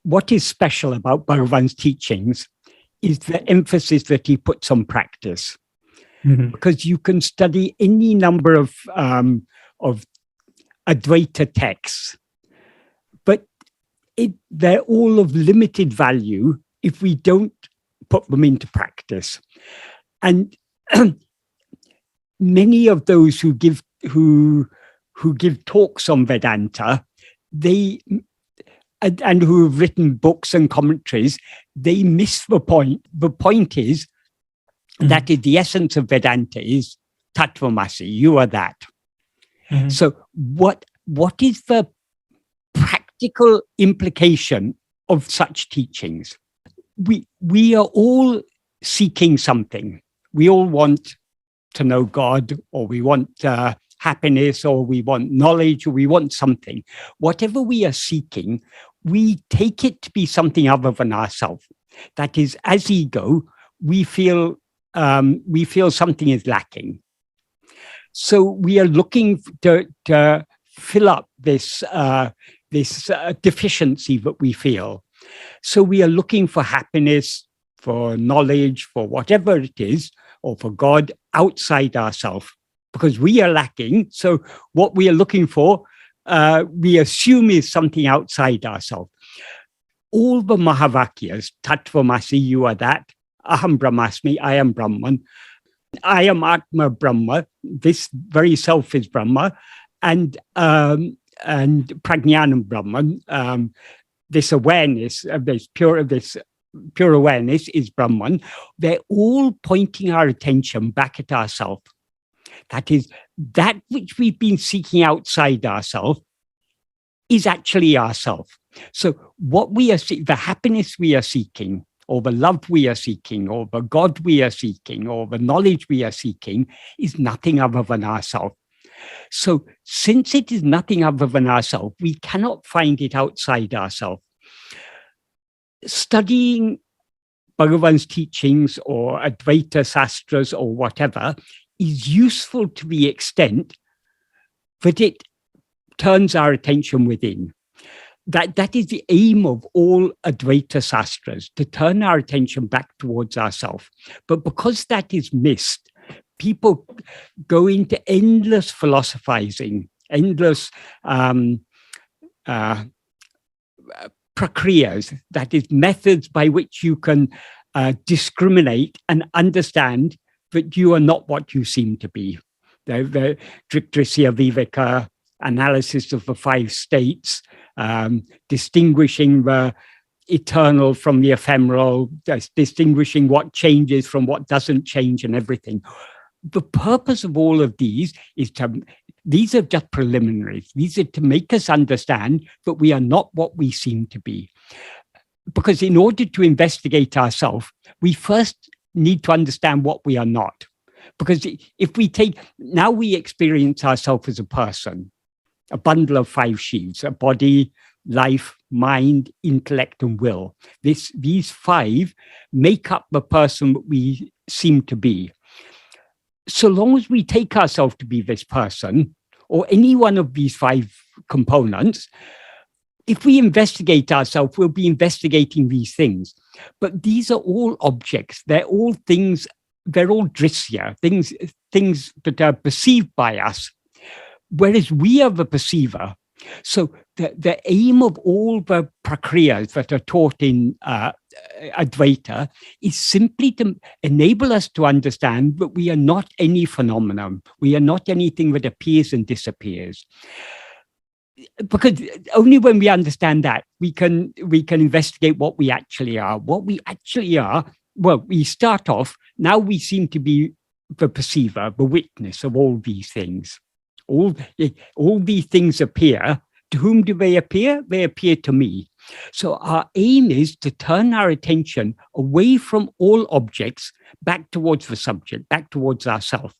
what is special about Bhagavan's teachings is the emphasis that he puts on practice. Mm-hmm. Because you can study any number of Advaita texts, but they're all of limited value if we don't put them into practice. And many of those who give talks on Vedanta, and who have written books and commentaries, they miss the point. The point is that the essence of Vedanta is Tattvamasi, you are that. Mm-hmm. So what is the practical implication of such teachings? We are all seeking something. We all want to know God, or we want happiness, or we want knowledge, or we want something. Whatever we are seeking, we take it to be something other than ourselves. That is, as ego, we feel something is lacking. So we are looking to fill up this deficiency that we feel. So we are looking for happiness, for knowledge, for whatever it is, or for God outside ourselves, because we are lacking. So what we are looking for, we assume is something outside ourselves. All the Mahavakyas, Tattvamasi, you are that, Aham Brahmasmi, I am Brahman, I am Atma Brahma, this very self is Brahma, and Prajnanam Brahman, this awareness of this pure awareness is Brahman. They're all pointing our attention back at ourselves. That is, that which we've been seeking outside ourselves is actually ourselves. So what we are seeking, the happiness we are seeking, or the love we are seeking, or the God we are seeking, or the knowledge we are seeking, is nothing other than ourselves. So since it is nothing other than ourselves, we cannot find it outside ourselves. Studying Bhagavan's teachings or Advaita Sastras or whatever is useful to the extent that it turns our attention within. That is the aim of all Advaita Sastras, to turn our attention back towards ourselves. But because that is missed, people go into endless philosophizing, endless prakriyas, that is, methods by which you can discriminate and understand that you are not what you seem to be. The Drisya Viveka, analysis of the 5 states, distinguishing the eternal from the ephemeral, distinguishing what changes from what doesn't change and everything. The purpose of all of these is these are just preliminaries. These are to make us understand that we are not what we seem to be. Because in order to investigate ourselves, we first need to understand what we are not. Because if we now we experience ourselves as a person, a bundle of 5 sheaves, a body, life, mind, intellect, and will. These 5 make up the person that we seem to be. So long as we take ourselves to be this person, or any one of these 5 components, if we investigate ourselves, we'll be investigating these things. But these are all objects. They're all things, they're all drisya, things that are perceived by us, whereas we are the perceiver. So the aim of all the prakriyas that are taught in Advaita is simply to enable us to understand that we are not any phenomenon. We are not anything that appears and disappears. Because only when we understand that, we can investigate what we actually are. What we actually are, well, we start off, now we seem to be the perceiver, the witness of all these things. All these things appear. To whom do they appear? They appear to me. So our aim is to turn our attention away from all objects back towards the subject, back towards ourselves.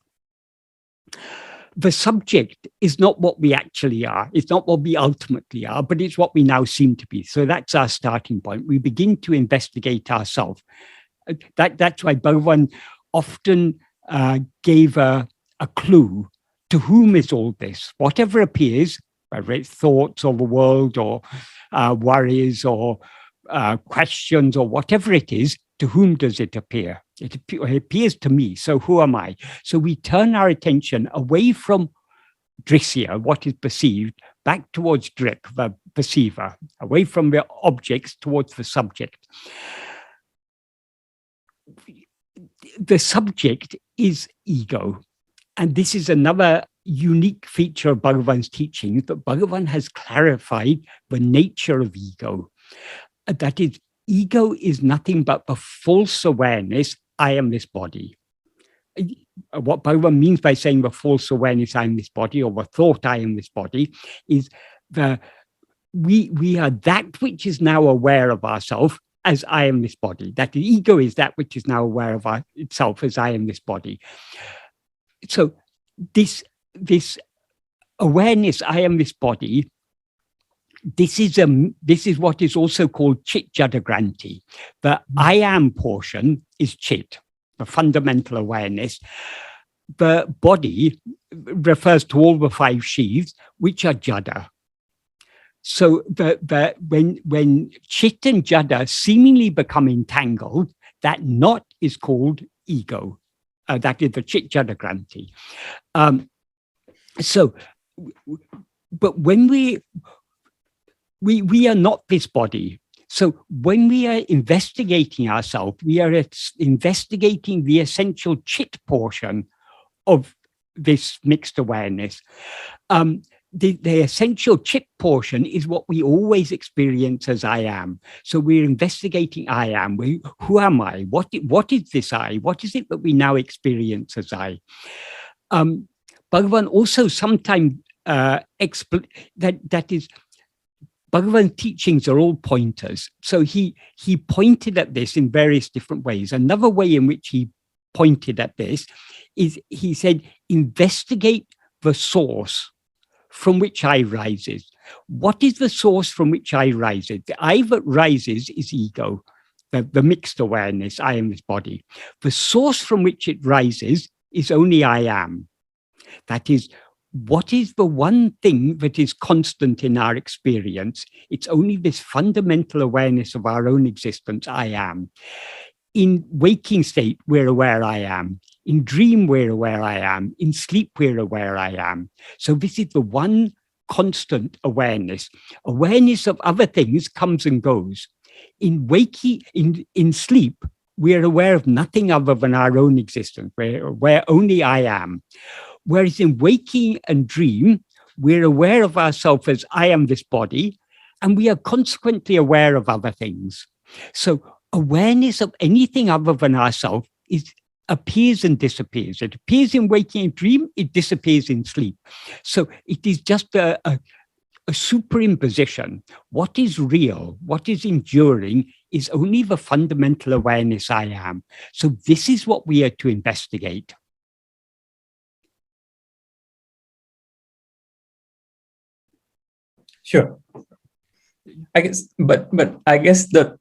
The subject is not what we actually are. It's not what we ultimately are, but it's what we now seem to be. So that's our starting point. We begin to investigate ourselves. That's why Bhagavan often gave a clue. To whom is all this? Whatever appears, whether it's thoughts or the world or worries or questions or whatever it is, to whom does it appear? It appears to me, so who am I? So we turn our attention away from drisya, what is perceived, back towards drik, the perceiver, away from the objects towards the subject. The subject is ego. And this is another unique feature of Bhagavan's teaching, that Bhagavan has clarified the nature of ego. That is, ego is nothing but the false awareness, I am this body. What Bhagavan means by saying the false awareness, I am this body, or the thought, I am this body, is we are that which is now aware of ourselves as I am this body. That the ego is that which is now aware of itself as I am this body. So this awareness, I am this body, this is what is also called chit jadagranti. The I am portion is chit, the fundamental awareness. The body refers to all the five sheaths, which are jada. So when chit and jada seemingly become entangled, that knot is called ego. That is the chit jadagranti. But when we are not this body. So when we are investigating ourselves, we are investigating the essential chit portion of this mixed awareness. The essential chit portion is what we always experience as I am. So we're investigating I am. Who am I? What is this I? What is it that we now experience as I? Bhagavan also sometimes explains that is, Bhagavan's teachings are all pointers. So he pointed at this in various different ways. Another way in which he pointed at this is he said, investigate the source from which I rises. What is the source from which I rises? The I that rises is ego, the mixed awareness, I am this body. The source from which it rises is only I am. That is, what is the one thing that is constant in our experience? It's only this fundamental awareness of our own existence, I am. In waking state, we're aware I am. In dream, we're aware I am. In sleep, we're aware I am. So this is the one constant awareness. Awareness of other things comes and goes. In waking, in sleep, we're aware of nothing other than our own existence, where only I am. Whereas in waking and dream, we're aware of ourselves as I am this body, and we are consequently aware of other things. So awareness of anything other than ourselves appears and disappears. It appears in waking and dream, it disappears in sleep. So it is just a superimposition. What is real, what is enduring, is only the fundamental awareness I am. So this is what we are to investigate. Sure. I guess, but I guess that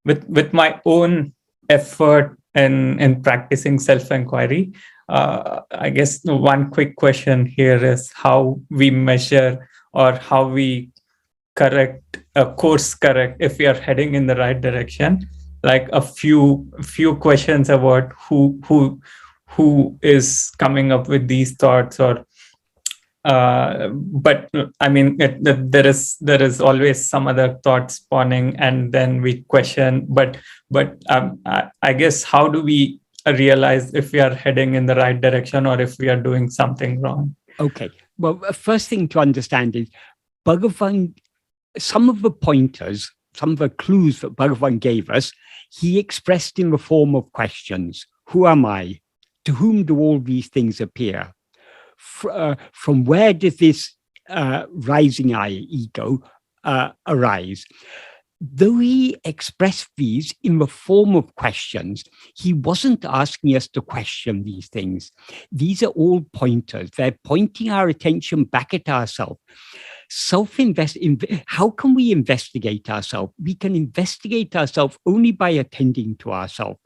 with my own effort in practicing self-enquiry, I guess one quick question here is how we measure or how we course correct if we are heading in the right direction. Like a few questions about who is coming up with these thoughts, or but I mean, there is always some other thought spawning, and then we question. But I guess, how do we realize if we are heading in the right direction or if we are doing something wrong? Okay. Well, first thing to understand is Bhagavan. Some of the pointers, some of the clues that Bhagavan gave us, he expressed in the form of questions. Who am I? To whom do all these things appear? From where does this rising I, ego, arise? Though he expressed these in the form of questions, he wasn't asking us to question these things. These are all pointers. They're pointing our attention back at ourselves. How can we investigate ourselves? We can investigate ourselves only by attending to ourselves.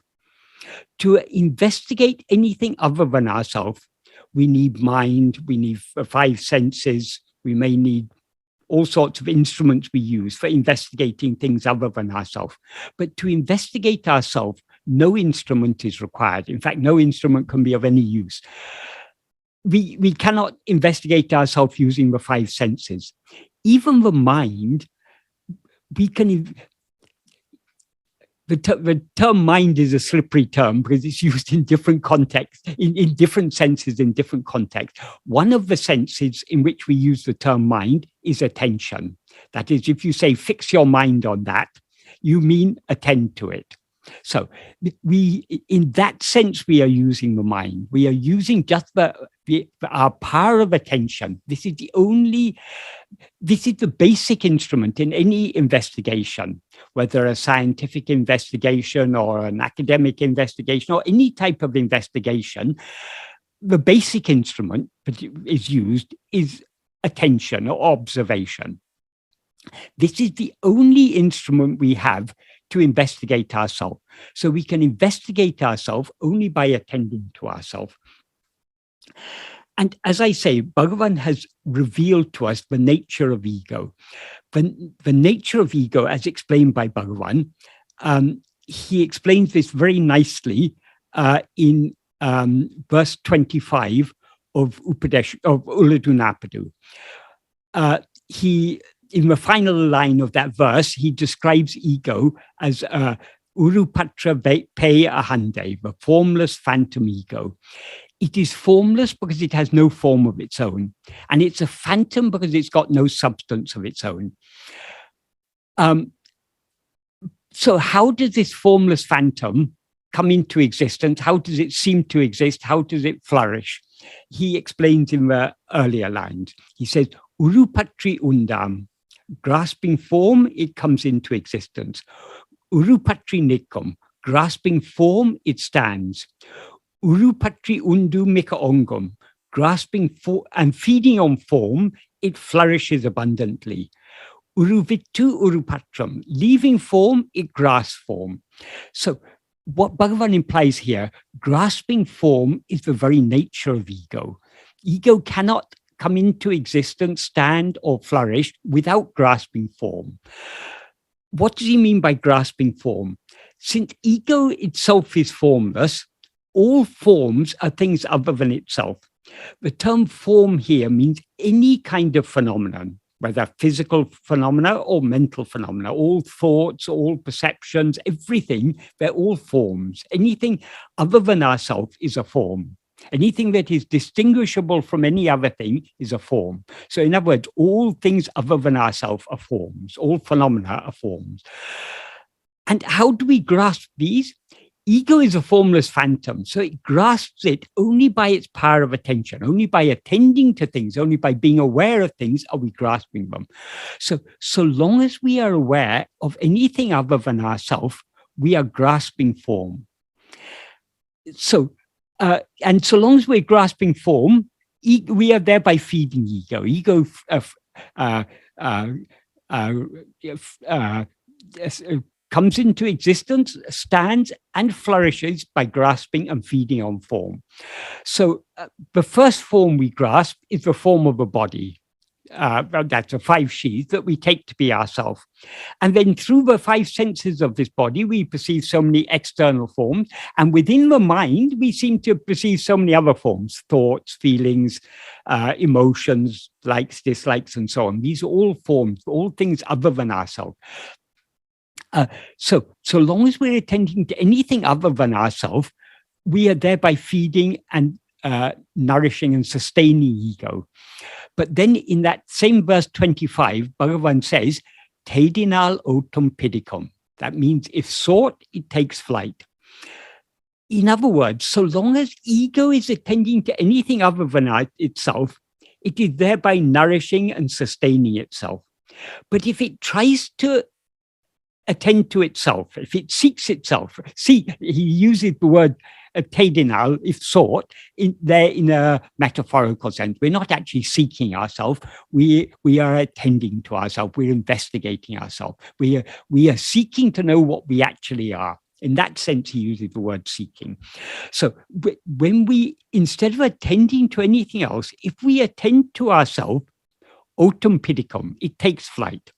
To investigate anything other than ourselves, we need mind, we need five senses, we may need all sorts of instruments we use for investigating things other than ourselves. But to investigate ourselves, no instrument is required. In fact, no instrument can be of any use. We cannot investigate ourselves using the five senses. Even the mind, we can... The term mind is a slippery term because it's used in different contexts, in different senses, in different contexts. One of the senses in which we use the term mind is attention. That is, if you say, fix your mind on that, you mean attend to it. So in that sense, we are using the mind. We are using just our power of attention. This is the basic instrument in any investigation, whether a scientific investigation or an academic investigation or any type of investigation. The basic instrument that is used is attention or observation. This is the only instrument we have to investigate ourselves. So we can investigate ourselves only by attending to ourselves. And as I say, Bhagavan has revealed to us the nature of ego. The nature of ego, as explained by Bhagavan, he explains this very nicely in verse 25 of Uḻḷadu Nāṛpadu. In the final line of that verse, he describes ego as Urupatra Pe Ahande, the formless phantom ego. It is formless because it has no form of its own. And it's a phantom because it's got no substance of its own. So how does this formless phantom come into existence? How does it seem to exist? How does it flourish? He explains in the earlier lines. He says, Urupatri Undam. Grasping form, it comes into existence. Urupatri Nikum, grasping form, it stands. Urupatri Undu Mika Ongum, grasping for and feeding on form, it flourishes abundantly. Uruvittu Urupatram, leaving form, it grasps form. So what Bhagavan implies here, grasping form is the very nature of ego. Ego cannot come into existence, stand or flourish without grasping form. What does he mean by grasping form? Since ego itself is formless, all forms are things other than itself. The term form here means any kind of phenomenon, whether physical phenomena or mental phenomena, all thoughts, all perceptions, everything, they're all forms. Anything other than ourselves is a form. Anything that is distinguishable from any other thing is a form. So in other words, all things other than ourselves are forms. All phenomena are forms. And how do we grasp these? Ego is a formless phantom, so it grasps it only by its power of attention, only by attending to things, only by being aware of things are we grasping them. So long as we are aware of anything other than ourselves, we are grasping form. And so long as we're grasping form, we are thereby feeding ego. Ego comes into existence, stands and flourishes by grasping and feeding on form. So the first form we grasp is the form of a body. That's the five sheaths that we take to be ourselves. And then through the five senses of this body, we perceive so many external forms. And within the mind, we seem to perceive so many other forms, thoughts, feelings, emotions, likes, dislikes, and so on. These are all forms, all things other than ourselves. So long as we're attending to anything other than ourselves, we are thereby feeding and nourishing and sustaining ego. But then in that same verse 25, Bhagavan says, Tedinal otum Padigam. That means if sought, it takes flight. In other words, so long as ego is attending to anything other than itself, it is thereby nourishing and sustaining itself. But if it tries to attend to itself, if it seeks itself, he uses the word tedinal, if sought, in a metaphorical sense. We're not actually seeking ourselves. We are attending to ourselves. We're investigating ourselves. We are seeking to know what we actually are. In that sense, he uses the word seeking. So when we, instead of attending to anything else, if we attend to ourselves, Autum Padigam, it takes flight.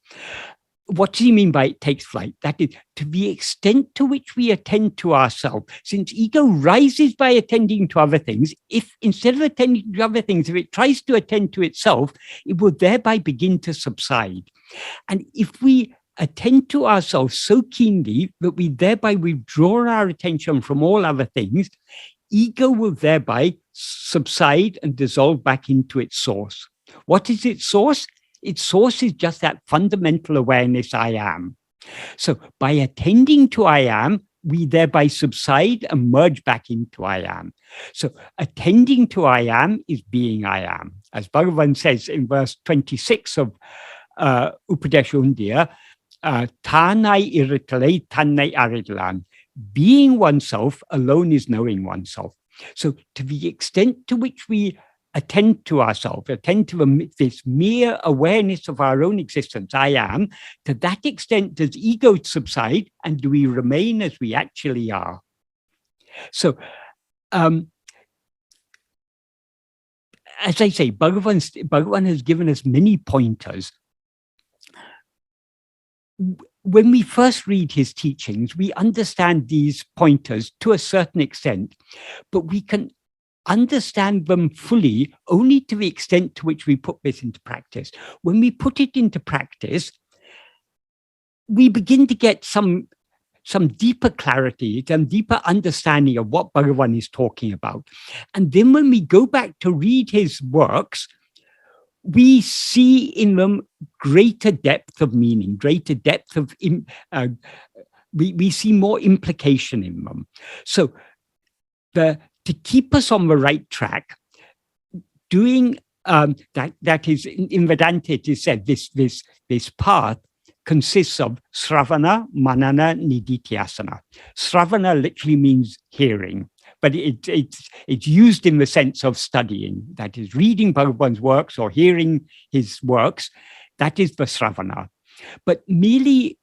What does he mean by it takes flight? That is, to the extent to which we attend to ourselves, since ego rises by attending to other things, if instead of attending to other things, if it tries to attend to itself, it will thereby begin to subside. And if we attend to ourselves so keenly that we thereby withdraw our attention from all other things, ego will thereby subside and dissolve back into its source. What is its source? Its source is just that fundamental awareness, I am. So by attending to I am, we thereby subside and merge back into I am. So attending to I am is being I am. As Bhagavan says in verse 26 of Upadēśa Undiyār, Tānai iritale, tannai arilan. Being oneself alone is knowing oneself. So to the extent to which we attend to ourselves, attend to this mere awareness of our own existence, I am, to that extent does ego subside and do we remain as we actually are. So, as I say, Bhagavan has given us many pointers. When we first read his teachings, we understand these pointers to a certain extent, but we can understand them fully only to the extent to which we put this into practice. When we put it into practice, we begin to get some deeper clarity, some deeper understanding of what Bhagavan is talking about. And then when we go back to read his works, we see in them greater depth of meaning, greater depth of, we see more implication in them. So to keep us on the right track, doing that is, in Vedanta it is said, this path consists of Sravana, Manana, Nididhyasana. Sravana literally means hearing, but it's used in the sense of studying. That is, reading Bhagavan's works or hearing his works. That is the Sravana. But merely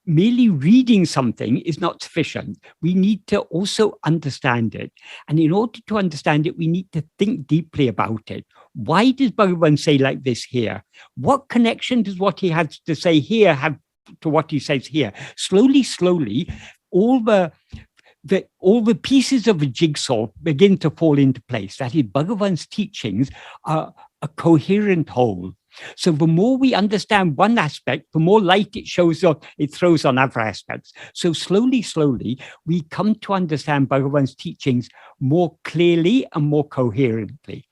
reading something is not sufficient. We need to also understand it. And in order to understand it, we need to think deeply about it. Why does Bhagavan say like this here? What connection does what he has to say here have to what he says here? Slowly, all the pieces of a jigsaw begin to fall into place. That is, Bhagavan's teachings are a coherent whole. So the more we understand one aspect, the more light it throws on other aspects. So slowly, we come to understand Bhagavan's teachings more clearly and more coherently.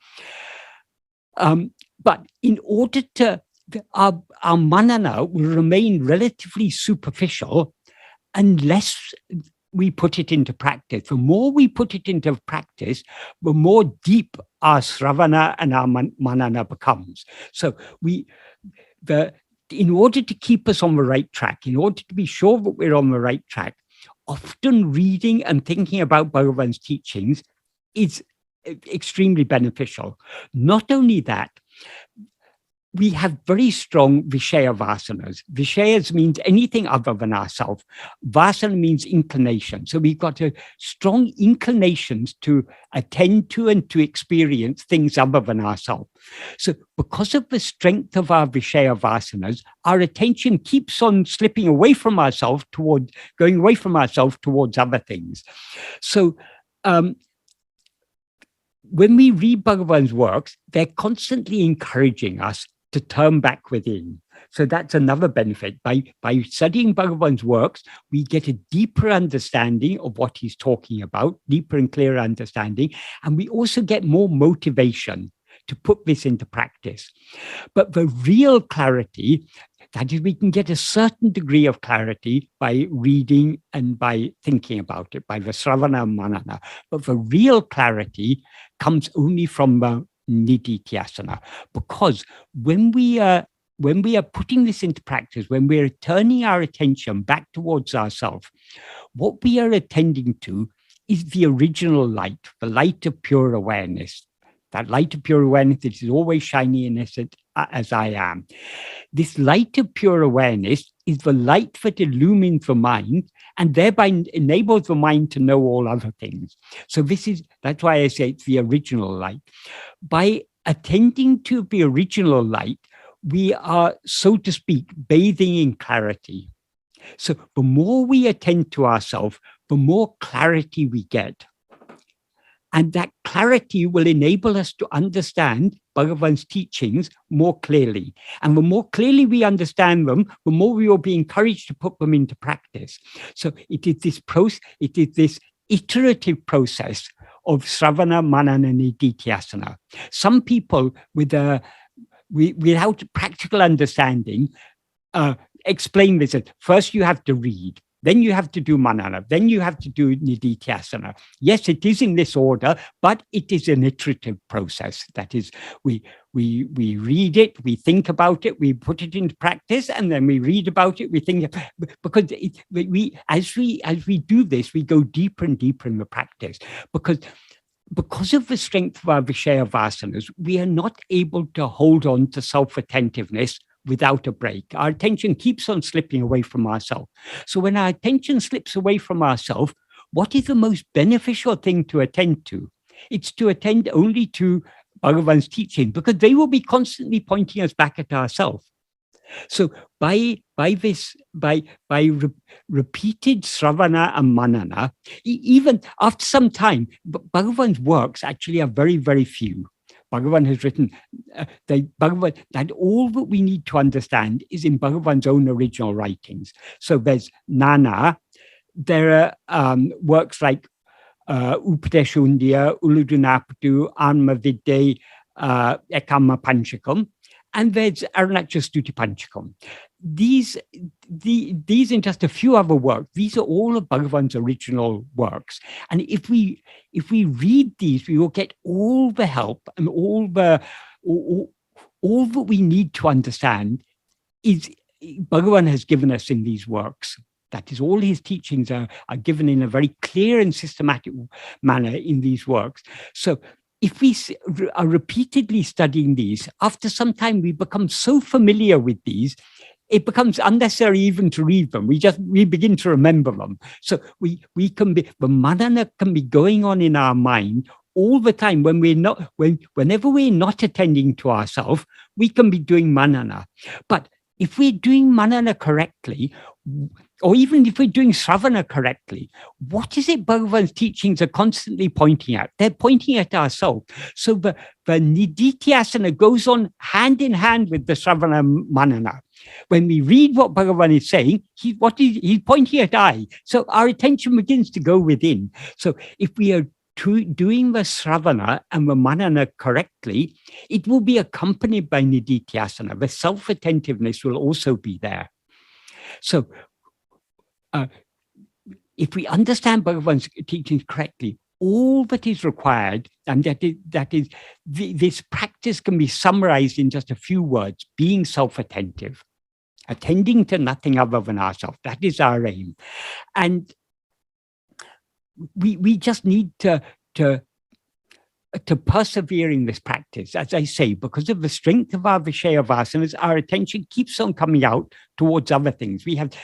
But in order to, our manana will remain relatively superficial unless we put it into practice. The more we put it into practice, the more deep our sravana and our manana becomes. So in order to keep us on the right track, in order to be sure that we're on the right track, often reading and thinking about Bhagavan's teachings is extremely beneficial. Not only that, we have very strong Vishaya vasanas. Vishayas means anything other than ourselves. Vasana means inclination. So we've got a strong inclinations to attend to and to experience things other than ourselves. So because of the strength of our Vishaya vasanas, our attention keeps on slipping away from ourselves towards other things. So when we read Bhagavan's works, they're constantly encouraging us to turn back within. So that's another benefit. By studying Bhagavan's works, we get a deeper understanding of what he's talking about, deeper and clearer understanding, and we also get more motivation to put this into practice. But the real clarity, that is, we can get a certain degree of clarity by reading and by thinking about it, by the sravana and manana. But the real clarity comes only from the nididhyasana, because when we are putting this into practice, when we're turning our attention back towards ourselves, what we are attending to is the original light, the light of pure awareness. That light of pure awareness that is always shining in us as I am. This light of pure awareness is the light that illumines the mind and thereby enables the mind to know all other things. So that's why I say it's the original light. By attending to the original light, we are, so to speak, bathing in clarity. So the more we attend to ourselves, the more clarity we get. And that clarity will enable us to understand Bhagavan's teachings more clearly. And the more clearly we understand them, the more we will be encouraged to put them into practice. So it is this iterative process of Sravana, Manana, and Nididhyasana. Some people without practical understanding explain this as, first you have to read, then you have to do manana, then you have to do nididhyasana. Yes, it is in this order, but it is an iterative process. That is, we read it, we think about it, we put it into practice, and then we read about it, we think, because as we do this, we go deeper and deeper in the practice. Because of the strength of our Vishaya vasanas, we are not able to hold on to self-attentiveness without a break. Our attention keeps on slipping away from ourselves. So when our attention slips away from ourselves, what is the most beneficial thing to attend to? It's to attend only to Bhagavan's teaching, because they will be constantly pointing us back at ourselves. So by repeated Sravana and Manana, even after some time, Bhagavan's works actually are very, very few. Bhagavan has written that all that we need to understand is in Bhagavan's own original writings. So there's Nāṉ Ār, there are works like Upadēśa Undiyār, Uḷḷadu Nāṛpadu, Atma-vichara, Ekama Panchakam, and there's Aruṇācala Panchakam. These and just a few other works, these are all of Bhagavan's original works. And if we read these, we will get all the help and all that we need to understand is Bhagavan has given us in these works. That is, all his teachings are given in a very clear and systematic manner in these works. So if we are repeatedly studying these, after some time we become so familiar with these, it becomes unnecessary even to read them. We begin to remember them. So the manana can be going on in our mind all the time. Whenever we're not attending to ourselves, we can be doing manana. But if we're doing manana correctly, or even if we're doing sravana correctly, what is it Bhagavan's teachings are constantly pointing at? They're pointing at ourselves. So the nididhyasana goes on hand in hand with the sravana manana. When we read what Bhagavan is saying, he's pointing at I. So our attention begins to go within. So if we are doing the sravana and the manana correctly, it will be accompanied by nididhyasana. The self-attentiveness will also be there. So if we understand Bhagavan's teachings correctly, all that is required, and this practice can be summarized in just a few words: being self-attentive, attending to nothing other than ourselves. That is our aim. And we just need to persevere in this practice. As I say, because of the strength of our Vishaya vasanas, our attention keeps on coming out towards other things. And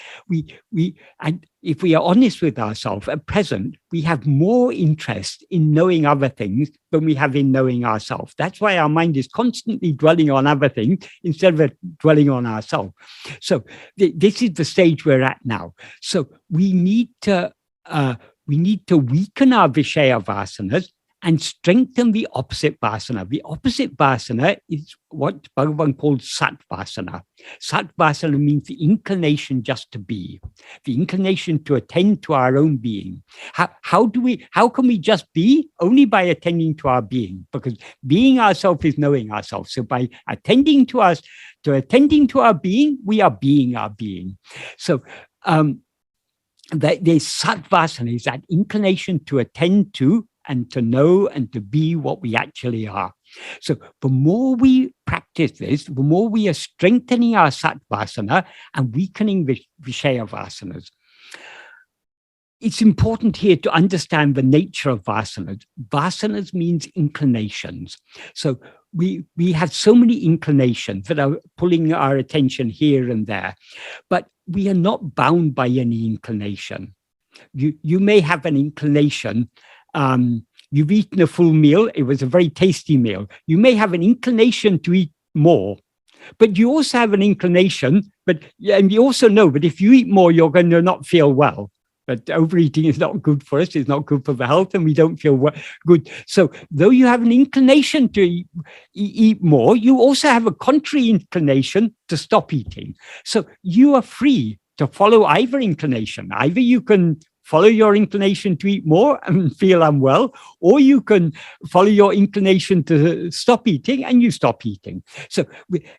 if we are honest with ourselves at present, we have more interest in knowing other things than we have in knowing ourselves. That's why our mind is constantly dwelling on other things instead of dwelling on ourselves. So this is the stage we're at now. So we need to weaken our Vishaya vasanas and strengthen the opposite vasana. The opposite vasana is what Bhagavan called Satvasana. Satvasana means the inclination just to be, the inclination to attend to our own being. How can we just be? Only by attending to our being, because being ourselves is knowing ourselves. So by attending to our being, we are being our being. So the Satvasana is that inclination to attend to and to know and to be what we actually are. So the more we practice this, the more we are strengthening our Satvasana and weakening Vishaya vasanas. It's important here to understand the nature of vasanas. Vasanas means inclinations. So we have so many inclinations that are pulling our attention here and there, but we are not bound by any inclination. You may have an inclination. You've eaten a full meal. It was a very tasty meal. You may have an inclination to eat more, But you also have an inclination, and you also know, but if you eat more, you're going to not feel well. But overeating is not good for us. It's not good for the health, and we don't feel good. So though you have an inclination to eat more, you also have a contrary inclination to stop eating. So you are free to follow either inclination. Either you can follow your inclination to eat more and feel unwell, or you can follow your inclination to stop eating and you stop eating. So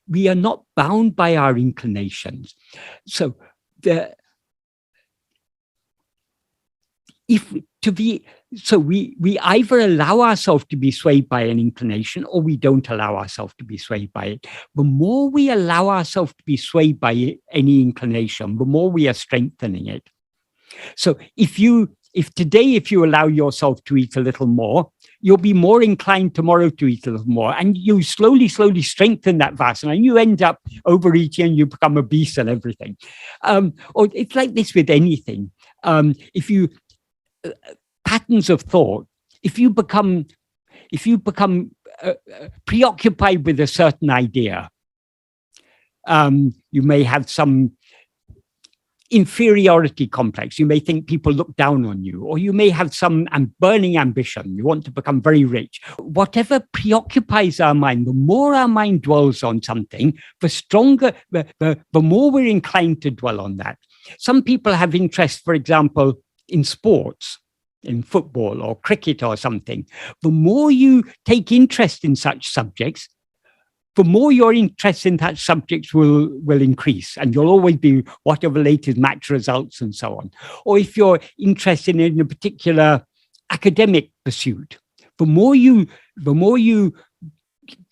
we are not bound by our inclinations. So we either allow ourselves to be swayed by an inclination or we don't allow ourselves to be swayed by it. The more we allow ourselves to be swayed by any inclination, the more we are strengthening it. So if today you allow yourself to eat a little more, you'll be more inclined tomorrow to eat a little more, and you slowly strengthen that vasana, and you end up overeating and you become obese and everything. Or it's like this with anything. If you patterns of thought, if you become preoccupied with a certain idea, you may have some inferiority complex. You may think people look down on you, or you may have some burning ambition. You want to become very rich. Whatever preoccupies our mind, the more our mind dwells on something, the stronger, the more we're inclined to dwell on that. Some people have interest, for example, in sports, in football or cricket or something. The more you take interest in such subjects, the more your interest in that subject will increase, and you'll always be what are the latest match results and so on. Or if you're interested in a particular academic pursuit, the more you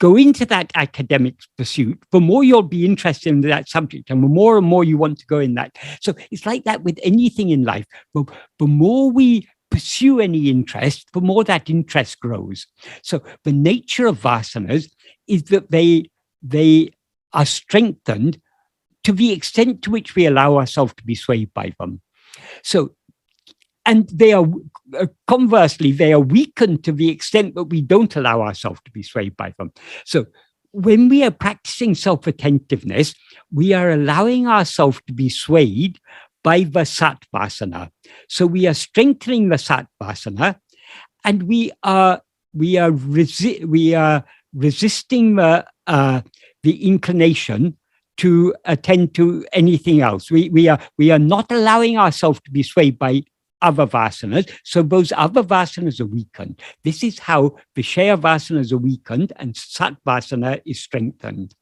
go into that academic pursuit, the more you'll be interested in that subject, and the more you want to go in that. So it's like that with anything in life. The more we pursue any interest, the more that interest grows. So the nature of vasanas is that they are strengthened to the extent to which we allow ourselves to be swayed by them. So, and they are conversely, they are weakened to the extent that we don't allow ourselves to be swayed by them. So when we are practicing self-attentiveness, we are allowing ourselves to be swayed by the Satvasana. So we are strengthening the Satvasana, and we are resisting the inclination to attend to anything else. We are not allowing ourselves to be swayed by other vasanas. So those other vasanas are weakened. This is how Vishaya vasanas are weakened and Satvasana is strengthened.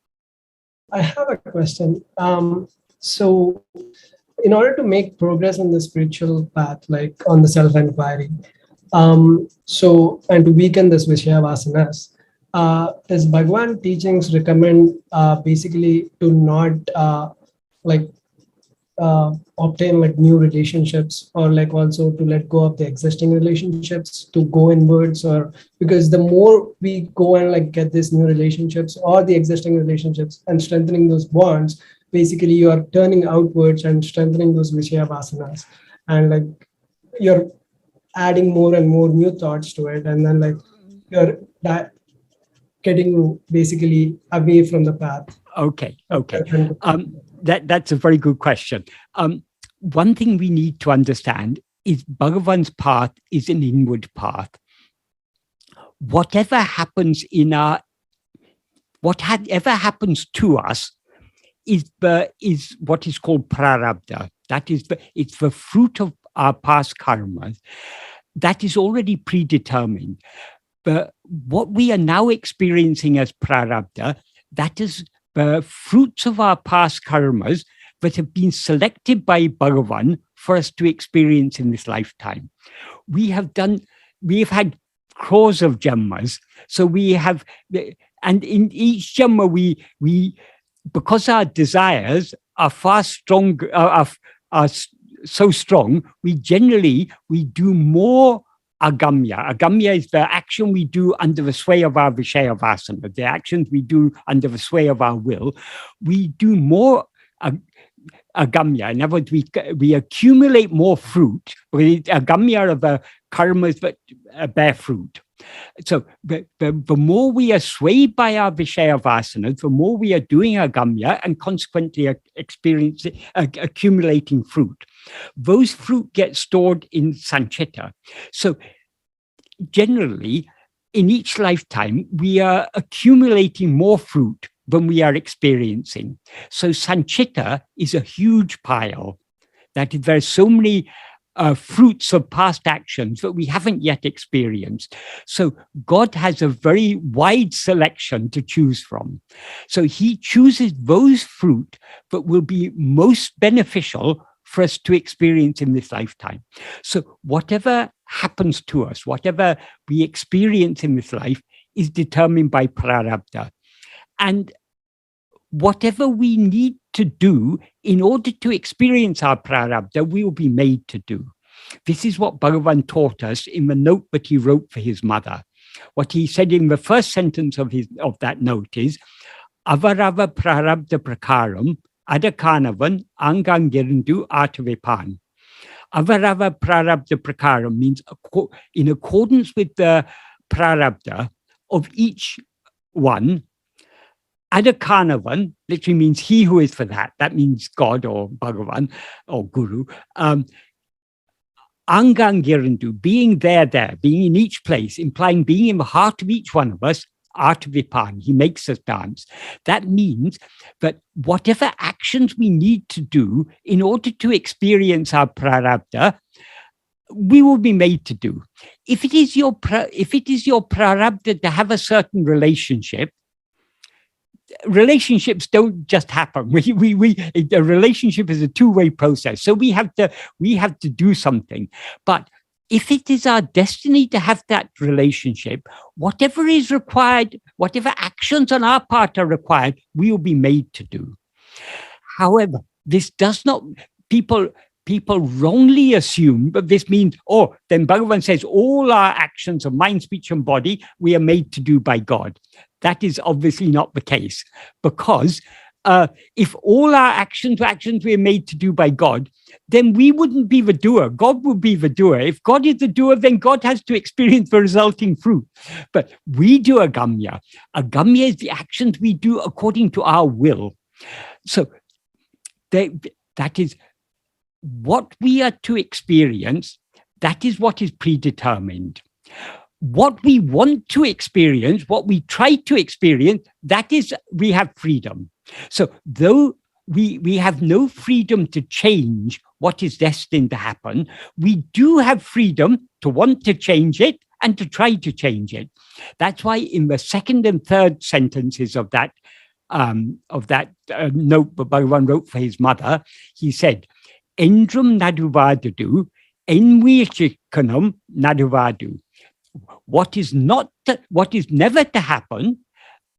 I have a question. So in order to make progress on the spiritual path, like on the self-enquiry, and to weaken this Vishaya vasanas, does Bhagavan teachings recommend basically to not obtain like new relationships, or like also to let go of the existing relationships, to go inwards? Or because the more we go and like get these new relationships or the existing relationships and strengthening those bonds, basically you are turning outwards and strengthening those Vishaya vasanas, and like you're adding more and more new thoughts to it, and then like you're getting basically away from the path. Okay. That's a very good question. One thing we need to understand is Bhagavan's path is an inward path. Whatever happens whatever happens to us is what is called prarabdha. It's the fruit of our past karmas that is already predetermined. But what we are now experiencing as prarabdha, that is the fruits of our past karmas that have been selected by Bhagavan for us to experience in this lifetime. We have had crores of janmas. So and in each janma we because our desires are far strong, are so strong, we do more agamya. Agamya is the action we do under the sway of our Vishaya vasana, the actions we do under the sway of our will. We do more agamya. In other words, we accumulate more fruit. Agamya are the karmas that bear fruit. So the more we are swayed by our Vishaya Vasanas, the more we are doing agamya and consequently accumulating fruit. Those fruit get stored in sanchita. So generally, in each lifetime, we are accumulating more fruit than we are experiencing. So sanchita is a huge pile. That there are so many fruits of past actions that we haven't yet experienced. So God has a very wide selection to choose from. So he chooses those fruit that will be most beneficial for us to experience in this lifetime. So whatever happens to us, whatever we experience in this life is determined by prarabdha. And whatever we need to do in order to experience our prarabdha, we will be made to do. This is what Bhagavan taught us in the note that he wrote for his mother. What he said in the first sentence of that note is, Avarava prarabdha prakaram adakanavan angangirindu atavipan. Avarava prarabdha prakaram means in accordance with the prarabdha of each one. Adakanavan literally means he who is for that. That means God or Bhagavan or Guru. Angangirindu, being there, being in each place, implying being in the heart of each one of us, Artavipan, he makes us dance. That means that whatever actions we need to do in order to experience our prarabdha, we will be made to do. If it is your prarabdha to have a certain relationship, relationships don't just happen. A relationship is a two-way process. So we have to do something. But if it is our destiny to have that relationship, whatever is required, whatever actions on our part are required, we will be made to do. However, this does not, people wrongly assume that this means, then Bhagavan says all our actions of mind, speech, and body, we are made to do by God. That is obviously not the case, because if all our actions we are made to do by God, then we wouldn't be the doer. God would be the doer. If God is the doer, then God has to experience the resulting fruit. But we do agamya. Agamya is the actions we do according to our will. So that is what we are to experience. That is what is predetermined. What we want to experience, what we try to experience, that is, we have freedom. So though we have no freedom to change what is destined to happen, we do have freedom to want to change it and to try to change it. That's why in the second and third sentences of that note that Bhagavan wrote for his mother, he said, Endrum naduvadu, envichikanam naduvadu. What is never to happen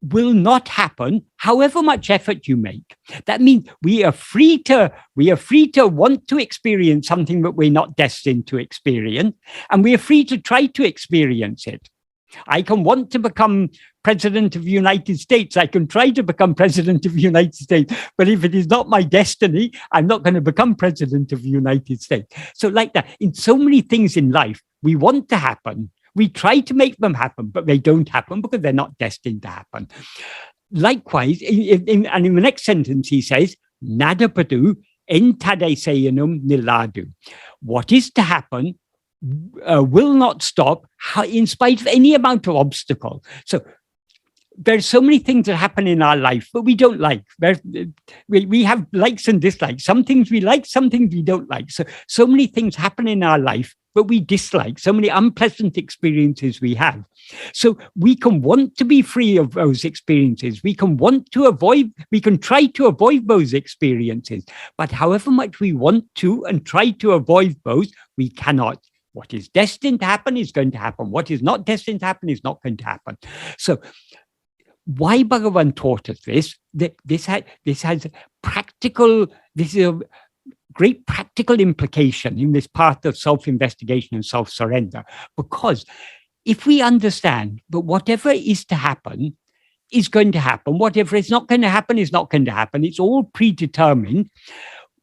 will not happen, however much effort you make. That means we are free to want to experience something that we're not destined to experience, and we are free to try to experience it. I can want to become president of the United States. I can try to become president of the United States. But if it is not my destiny, I'm not going to become president of the United States. So like that, in so many things in life, we want to happen. We try to make them happen, but they don't happen because they're not destined to happen. Likewise, in the next sentence, he says, Ṇāṛpadu entadaisayanum niladu. What is to happen will not stop in spite of any amount of obstacle. So there's so many things that happen in our life, but we don't like. We have likes and dislikes. Some things we like, some things we don't like. So many things happen in our life, but we dislike. So many unpleasant experiences we have. So we can want to be free of those experiences. We can try to avoid those experiences. But however much we want to and try to avoid those, we cannot. What is destined to happen is going to happen. What is not destined to happen is not going to happen. So why Bhagavan taught us this? This is a great practical implication in this path of self-investigation and self-surrender. Because if we understand that whatever is to happen is going to happen, whatever is not going to happen is not going to happen, it's all predetermined,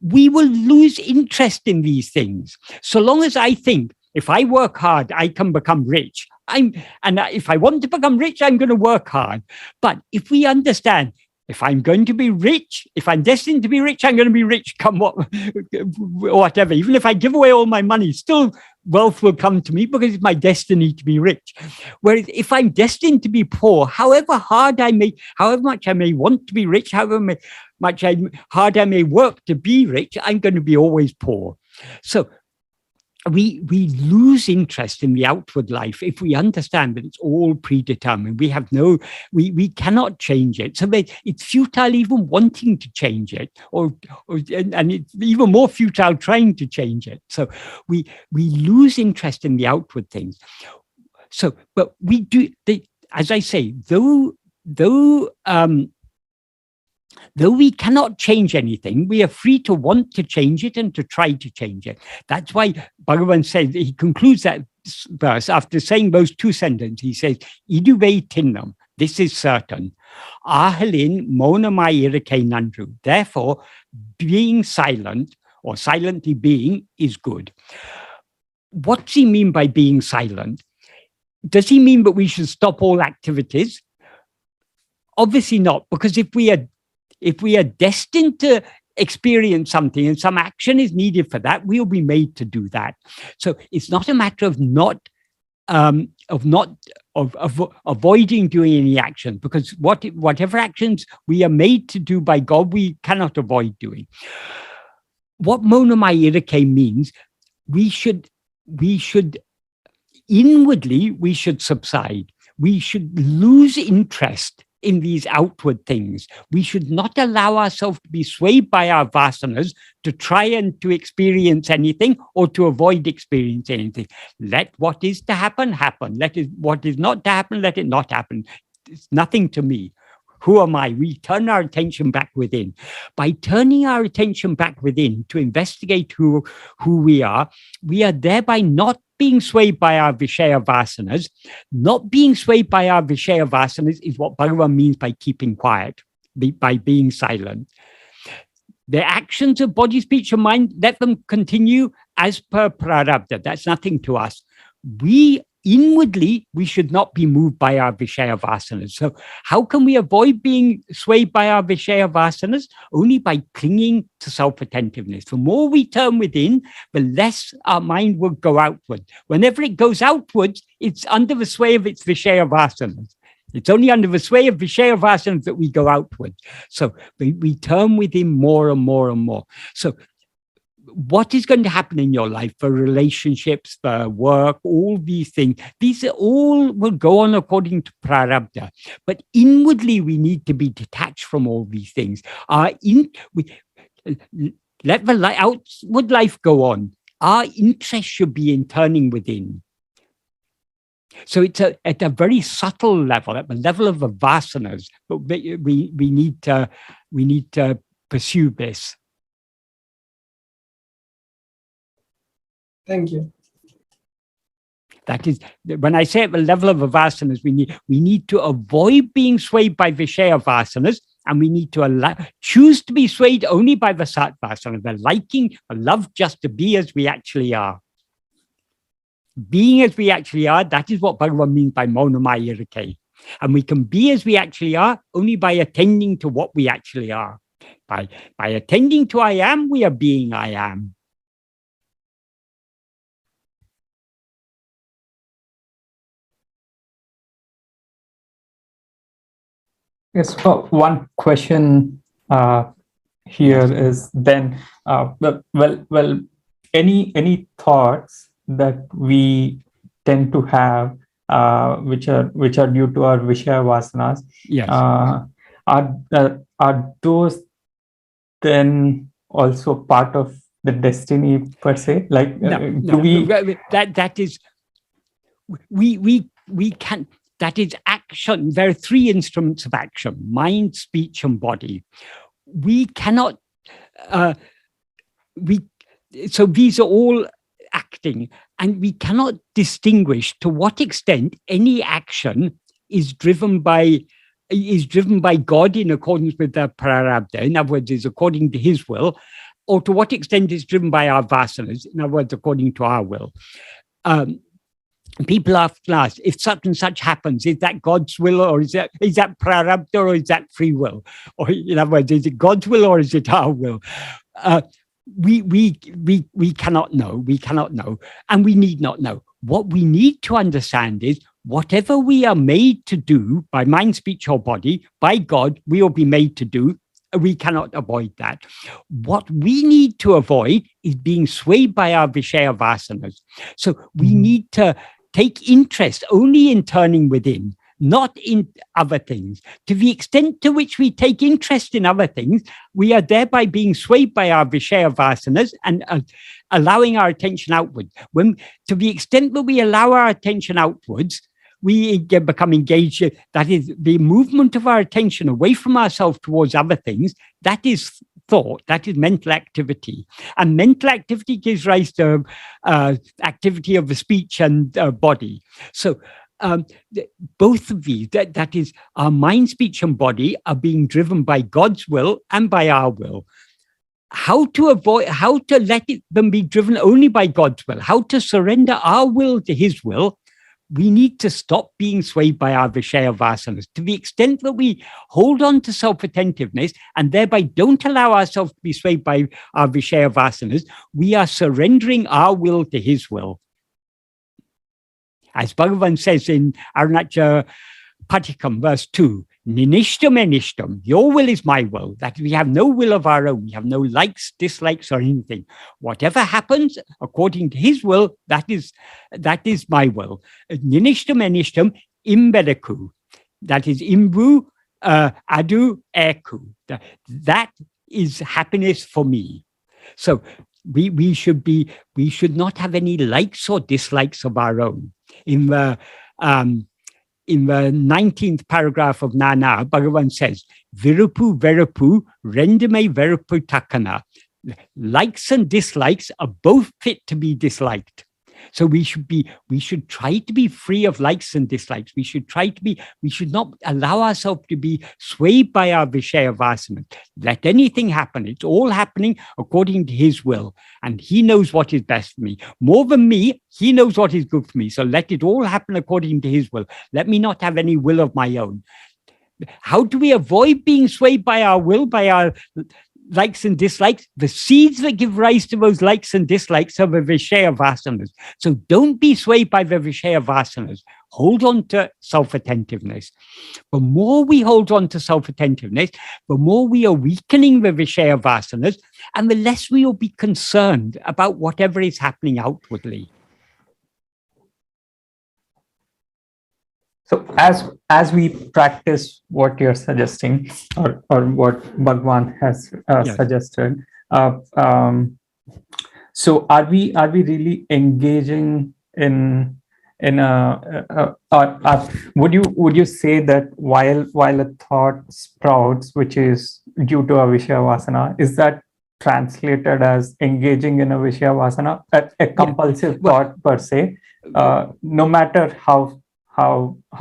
we will lose interest in these things. So long as I think, if I work hard, I can become rich, if I want to become rich, I'm going to work hard. But if we understand, if I'm going to be rich, if I'm destined to be rich, I'm going to be rich come whatever. Even if I give away all my money, still wealth will come to me because it's my destiny to be rich. Whereas if I'm destined to be poor, however much I may want to be rich, however hard I may work to be rich, I'm going to be always poor. So we lose interest in the outward life if we understand that it's all predetermined. We cannot change it. So it's futile even wanting to change it, and it's even more futile trying to change it. So we lose interest in the outward things. So, but we do, as I say, though we cannot change anything, we are free to want to change it and to try to change it. That's why Bhagavan says, he concludes that verse after saying those two sentences. He says, Iduvei tinnam, this is certain. Ahalin monamai irake nandru. Therefore, being silent or silently being is good. What does he mean by being silent? Does he mean that we should stop all activities? Obviously not, because if we are destined to experience something and some action is needed for that, we'll be made to do that. So it's not a matter of avoiding doing any action, because whatever actions we are made to do by God, we cannot avoid doing. What monamai irake means, we should inwardly, we should subside. We should lose interest in these outward things. We should not allow ourselves to be swayed by our vasanas to try and to experience anything or to avoid experiencing anything. Let what is to happen, happen. What is not to happen, let it not happen. It's nothing to me. Who am I? We turn our attention back within. By turning our attention back within to investigate who we are thereby not being swayed by our Vishaya vasanas. Not being swayed by our Vishaya vasanas is what Bhagavan means by keeping quiet, by being silent. The actions of body, speech, and mind, let them continue as per prarabdha. That's nothing to us. Inwardly, we should not be moved by our Vishaya vasanas. So how can we avoid being swayed by our Vishaya vasanas? Only by clinging to self-attentiveness. The more we turn within, the less our mind will go outward. Whenever it goes outwards, it's under the sway of its Vishaya vasanas. It's only under the sway of Vishaya vasanas that we go outward. So we turn within more and more and more. So what is going to happen in your life for relationships, for work, all these things, these all will go on according to prarabdha. But inwardly, we need to be detached from all these things. Let the outward life go on. Our interest should be in turning within. So it's at a very subtle level, at the level of the vasanas, but we need to pursue this. Thank you. That is, when I say at the level of the vasanas, we need to avoid being swayed by Vishaya vasanas, and we need to choose to be swayed only by the Satvasana, the liking, the love just to be as we actually are. Being as we actually are, that is what Bhagavan means by monamai irake. And we can be as we actually are only by attending to what we actually are. By attending to I am, we are being I am. Yes, one question here is then, any thoughts that we tend to have, which are due to our Vishaya vasanas, yes, are those then also part of the destiny per se? Like, that is, we can. That is action. There are three instruments of action: mind, speech, and body. We cannot. So these are all acting, and we cannot distinguish to what extent any action is driven by God in accordance with the prarabdha. In other words, is according to His will, or to what extent is driven by our vasanas. In other words, according to our will. people often ask, if such and such happens, is that God's will, or is that prarabdha, or is that free will? Or in other words, is it God's will or is it our will? We cannot know. We cannot know, and we need not know. What we need to understand is whatever we are made to do by mind, speech, or body, by God, we will be made to do. We cannot avoid that. What we need to avoid is being swayed by our Vishaya vasanas. So we need to take interest only in turning within, not in other things. To the extent to which we take interest in other things, we are thereby being swayed by our Vishaya vasanas and allowing our attention outward. To the extent that we allow our attention outwards, we become engaged. That is the movement of our attention away from ourselves towards other things. That is thought. That is mental activity. And mental activity gives rise to activity of the speech and body. So both of these, that is our mind, speech, and body, are being driven by God's will and by our will. How to let them be driven only by God's will, how to surrender our will to his will. We need to stop being swayed by our Vishaya vasanas. To the extent that we hold on to self-attentiveness and thereby don't allow ourselves to be swayed by our Vishaya vasanas, we are surrendering our will to his will. As Bhagavan says in Aruṇācala Padigam, verse 2, Ninishtam enishtam, your will is my will. That we have no will of our own. We have no likes, dislikes, or anything. Whatever happens according to his will, that is my will. Ninishtam enishtam imbedaku. That is imbu adu eku. That is happiness for me. So we should not have any likes or dislikes of our own. In the 19th paragraph of Nāṇ Ār, Bhagavan says, Virupu Verupu Rendame Verupu Takana. Likes and dislikes are both fit to be disliked. So we should try to be free of likes and dislikes. We should not allow ourselves to be swayed by our Vishaya vasana. Let anything happen. It's all happening according to his will. And he knows what is best for me. More than me, he knows what is good for me. So let it all happen according to his will. Let me not have any will of my own. How do we avoid being swayed by our will, by our likes and dislikes? The seeds that give rise to those likes and dislikes are the Vishaya vasanas. So don't be swayed by the Vishaya vasanas. Hold on to self-attentiveness. The more we hold on to self-attentiveness, the more we are weakening the Vishaya vasanas, and the less we will be concerned about whatever is happening outwardly. So as we practice what you're suggesting, or what Bhagavan has suggested, so are we really engaging in would you say that while a thought sprouts, which is due to a Vishaya vasana, is that translated as engaging in a Vishaya vasana, a compulsive thought per se, no matter how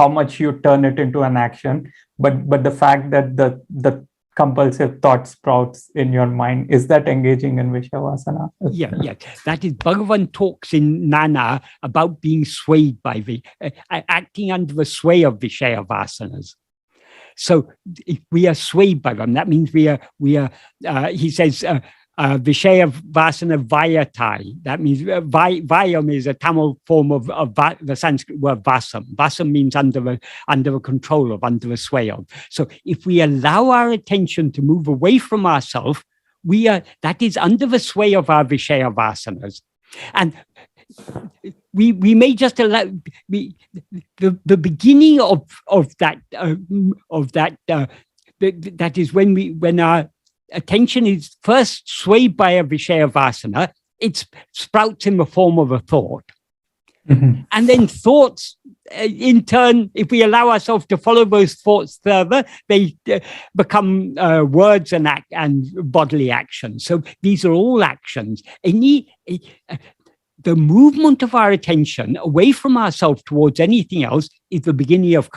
much you turn it into an action, but the fact that the compulsive thought sprouts in your mind, is that engaging in Vishaya vasana? Yeah. That is, Bhagavan talks in Nāṇ Ār about being swayed by acting under the sway of Vishaya vasanas. So if we are swayed by them, that means we are. He says, Vishaya vasana vayatai. That means vayam is a Tamil form of the Sanskrit word vasam. Vasam means under the control of, under the sway of. So if we allow our attention to move away from ourselves, that is under the sway of our Vishaya vasanas. And we may just allow the beginning of that that is when our attention is first swayed by a Vishaya vasana. It sprouts in the form of a thought. Mm-hmm. And then thoughts, in turn, if we allow ourselves to follow those thoughts further, they become words and bodily actions. So these are all actions. The movement of our attention away from ourselves towards anything else is the beginning of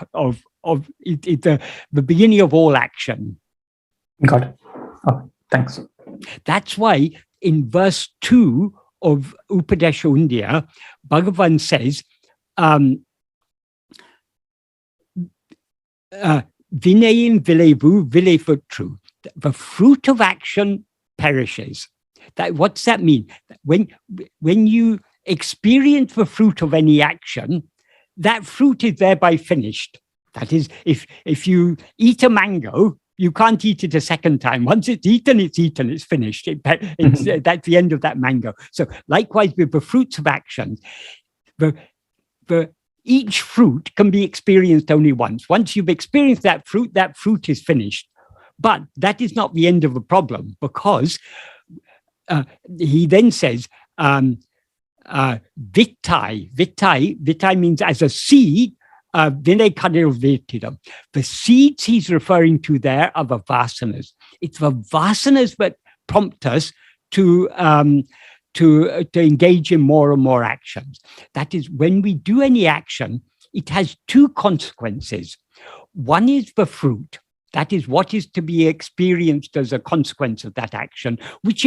the beginning of all action. Got it. Oh, thanks. That's why in verse 2 of Upadēśa Undiyār, Bhagavan says, Vinayam vilevu vilefutru. The fruit of action perishes. What's that mean? When you experience the fruit of any action, that fruit is thereby finished. That is, if you eat a mango, you can't eat it a second time. Once it's eaten, it's finished. That's the end of that mango. So likewise with the fruits of action, each fruit can be experienced only once. Once you've experienced that fruit is finished. But that is not the end of the problem, because he then says, Vitai means as a seed, the seeds he's referring to there are the vasanas. It's the vasanas that prompt us to engage in more and more actions. That is, when we do any action, it has two consequences. One is the fruit. That is what is to be experienced as a consequence of that action, which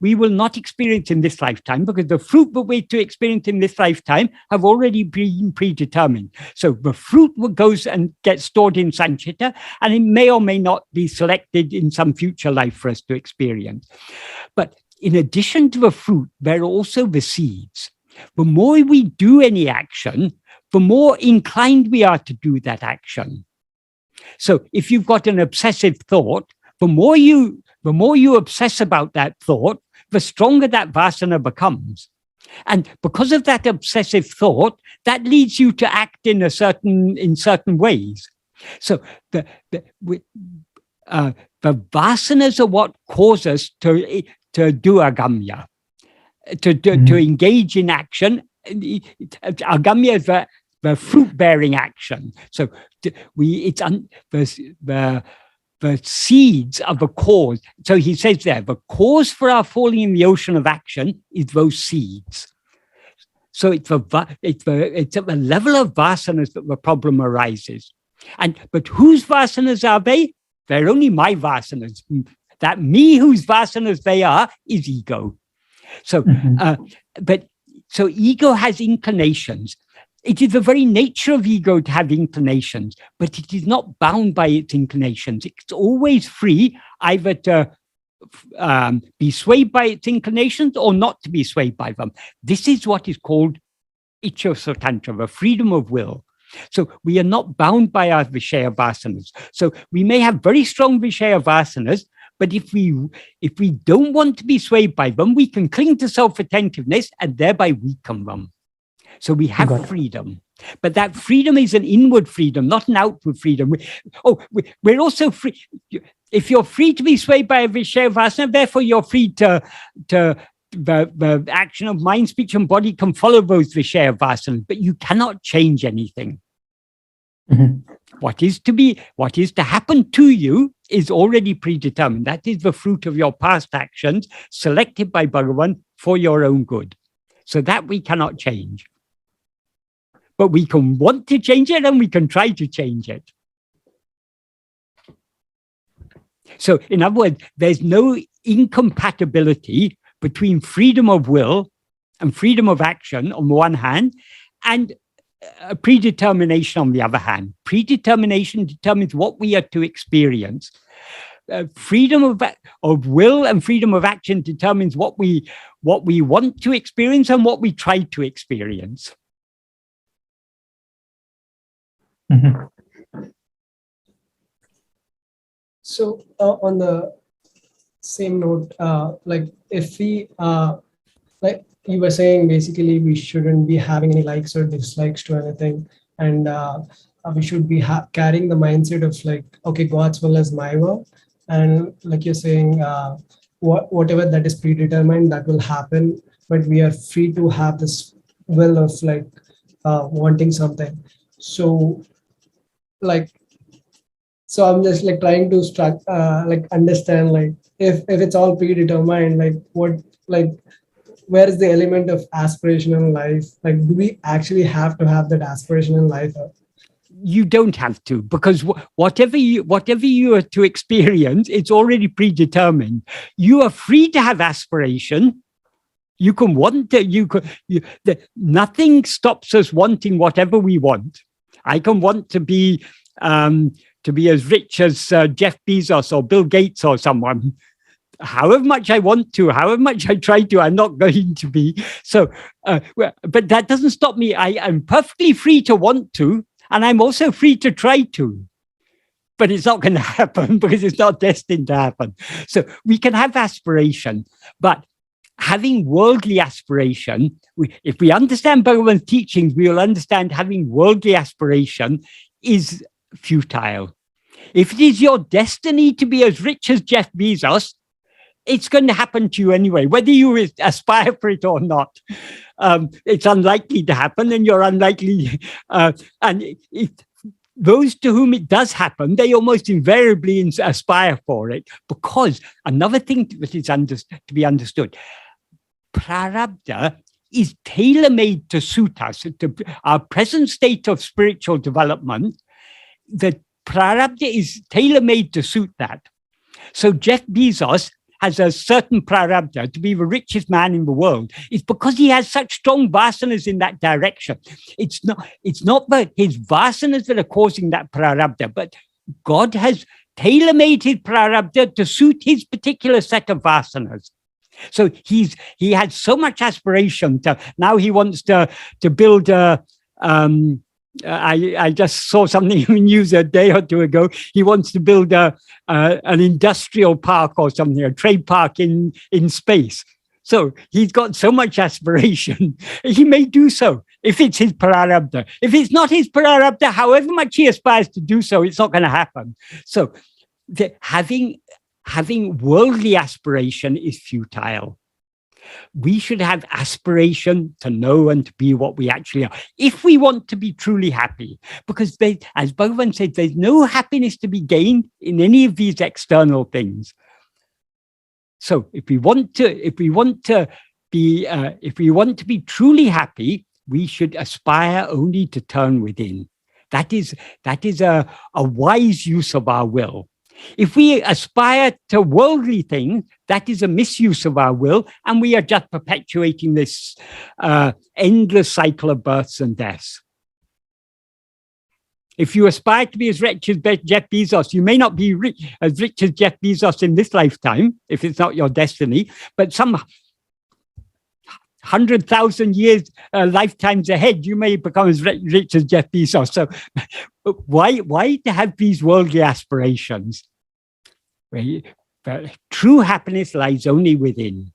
we will not experience in this lifetime, because the fruit that we're to experience in this lifetime have already been predetermined. So the fruit goes and gets stored in Sanchita, and it may or may not be selected in some future life for us to experience. But in addition to the fruit, there are also the seeds. The more we do any action, the more inclined we are to do that action. So if you've got an obsessive thought, the more you obsess about that thought, the stronger that vasana becomes. And because of that obsessive thought, that leads you to act in certain ways. So the vasanas are what cause us to do agamya, to engage in action. Agamya is the fruit-bearing action. So the seeds are the cause. So he says there, the cause for our falling in the ocean of action is those seeds. So it's at the level of vasanas that the problem arises. But whose vasanas are they? They're only my vasanas. That me whose vasanas they are is ego. So, so ego has inclinations. It is the very nature of ego to have inclinations, but it is not bound by its inclinations. It's always free either to be swayed by its inclinations or not to be swayed by them. This is what is called Ichcha Swatantra, the freedom of will. So we are not bound by our Vishaya vasanas. So we may have very strong Vishaya vasanas, but if we don't want to be swayed by them, we can cling to self-attentiveness and thereby weaken them. So we have freedom, but that freedom is an inward freedom, not an outward freedom. We're also free. If you're free to be swayed by a Vishaya vasana, therefore you're free to the action of mind, speech, and body can follow those Vishaya vasanas, but you cannot change anything. What is to happen to you is already predetermined. That is the fruit of your past actions, selected by Bhagavan for your own good. So that we cannot change. But we can want to change it and we can try to change it. So in other words, there's no incompatibility between freedom of will and freedom of action on the one hand, and predetermination on the other hand. Predetermination determines what we are to experience. Freedom of will and freedom of action determines what we want to experience and what we try to experience. So on the same note, like if we like you were saying, basically we shouldn't be having any likes or dislikes to anything, and we should be carrying the mindset of like, okay, God's will is my will, and like you're saying, whatever that is predetermined, that will happen, but we are free to have this will of like wanting something. So I'm just like trying to like understand, like if it's all predetermined, like where is the element of aspirational life? Like, do we actually have to have that aspirational life? You don't have to, because whatever you are to experience, it's already predetermined. You are free to have aspiration. You can want it. Nothing stops us wanting whatever we want. I can want to be as rich as Jeff Bezos or Bill Gates or someone. However much I want to, however much I try to, I'm not going to be. So, but that doesn't stop me. I'm perfectly free to want to, and I'm also free to try to. But it's not going to happen because it's not destined to happen. So we can have aspiration, but having worldly aspiration, if we understand Bhagavan's teachings, we will understand having worldly aspiration is futile. If it is your destiny to be as rich as Jeff Bezos, it's going to happen to you anyway, whether you aspire for it or not. It's unlikely to happen, and you're unlikely. Those to whom it does happen, they almost invariably aspire for it, because another thing that is to be understood, prarabdha is tailor-made to suit us, to our present state of spiritual development. The prarabdha is tailor-made to suit that. So Jeff Bezos has a certain prarabdha to be the richest man in the world. It's because he has such strong vasanas in that direction. It's not that his vasanas that are causing that prarabdha, but God has tailor-made his prarabdha to suit his particular set of vasanas. So he had so much aspiration to, now he wants to build a, I just saw something in the news a day or two ago. He wants to build an industrial park or something, a trade park in space. So he's got so much aspiration. He may do so if it's his prarabdha. If it's not his prarabdha, however much he aspires to do so, it's not going to happen. So having worldly aspiration is futile. We should have aspiration to know and to be what we actually are, if we want to be truly happy. Because as Bhagavan said, there's no happiness to be gained in any of these external things. So if we want to be truly happy, we should aspire only to turn within. That is a wise use of our will. If we aspire to worldly things, that is a misuse of our will, and we are just perpetuating this endless cycle of births and deaths. If you aspire to be as rich as Jeff Bezos, you may not be as rich as Jeff Bezos in this lifetime, if it's not your destiny, but some 100,000 years, lifetimes ahead, you may become as rich as Jeff Bezos. So why to have these worldly aspirations? True happiness lies only within.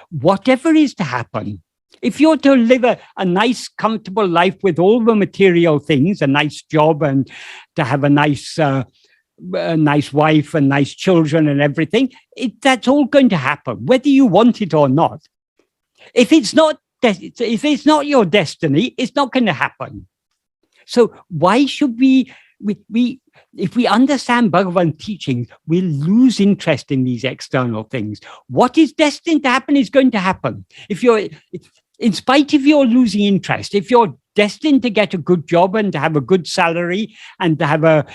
Whatever is to happen, if you're to live a nice, comfortable life with all the material things, a nice job, and to have a nice wife and nice children and everything, that's all going to happen, whether you want it or not. If it's not your destiny, it's not going to happen. So why should we if we understand Bhagavan teachings, we'll lose interest in these external things. What is destined to happen is going to happen. In spite of your losing interest, if you're destined to get a good job and to have a good salary and to have a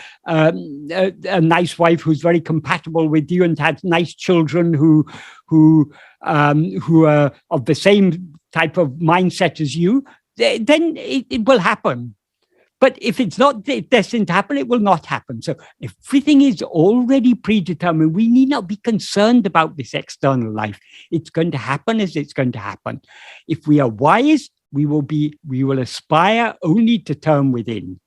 nice wife who's very compatible with you and to have nice children who are of the same type of mindset as you, then it will happen. But if it's not destined to happen, it will not happen. So everything is already predetermined. We need not be concerned about this external life. It's going to happen as it's going to happen. If we are wise, we will aspire only to turn within.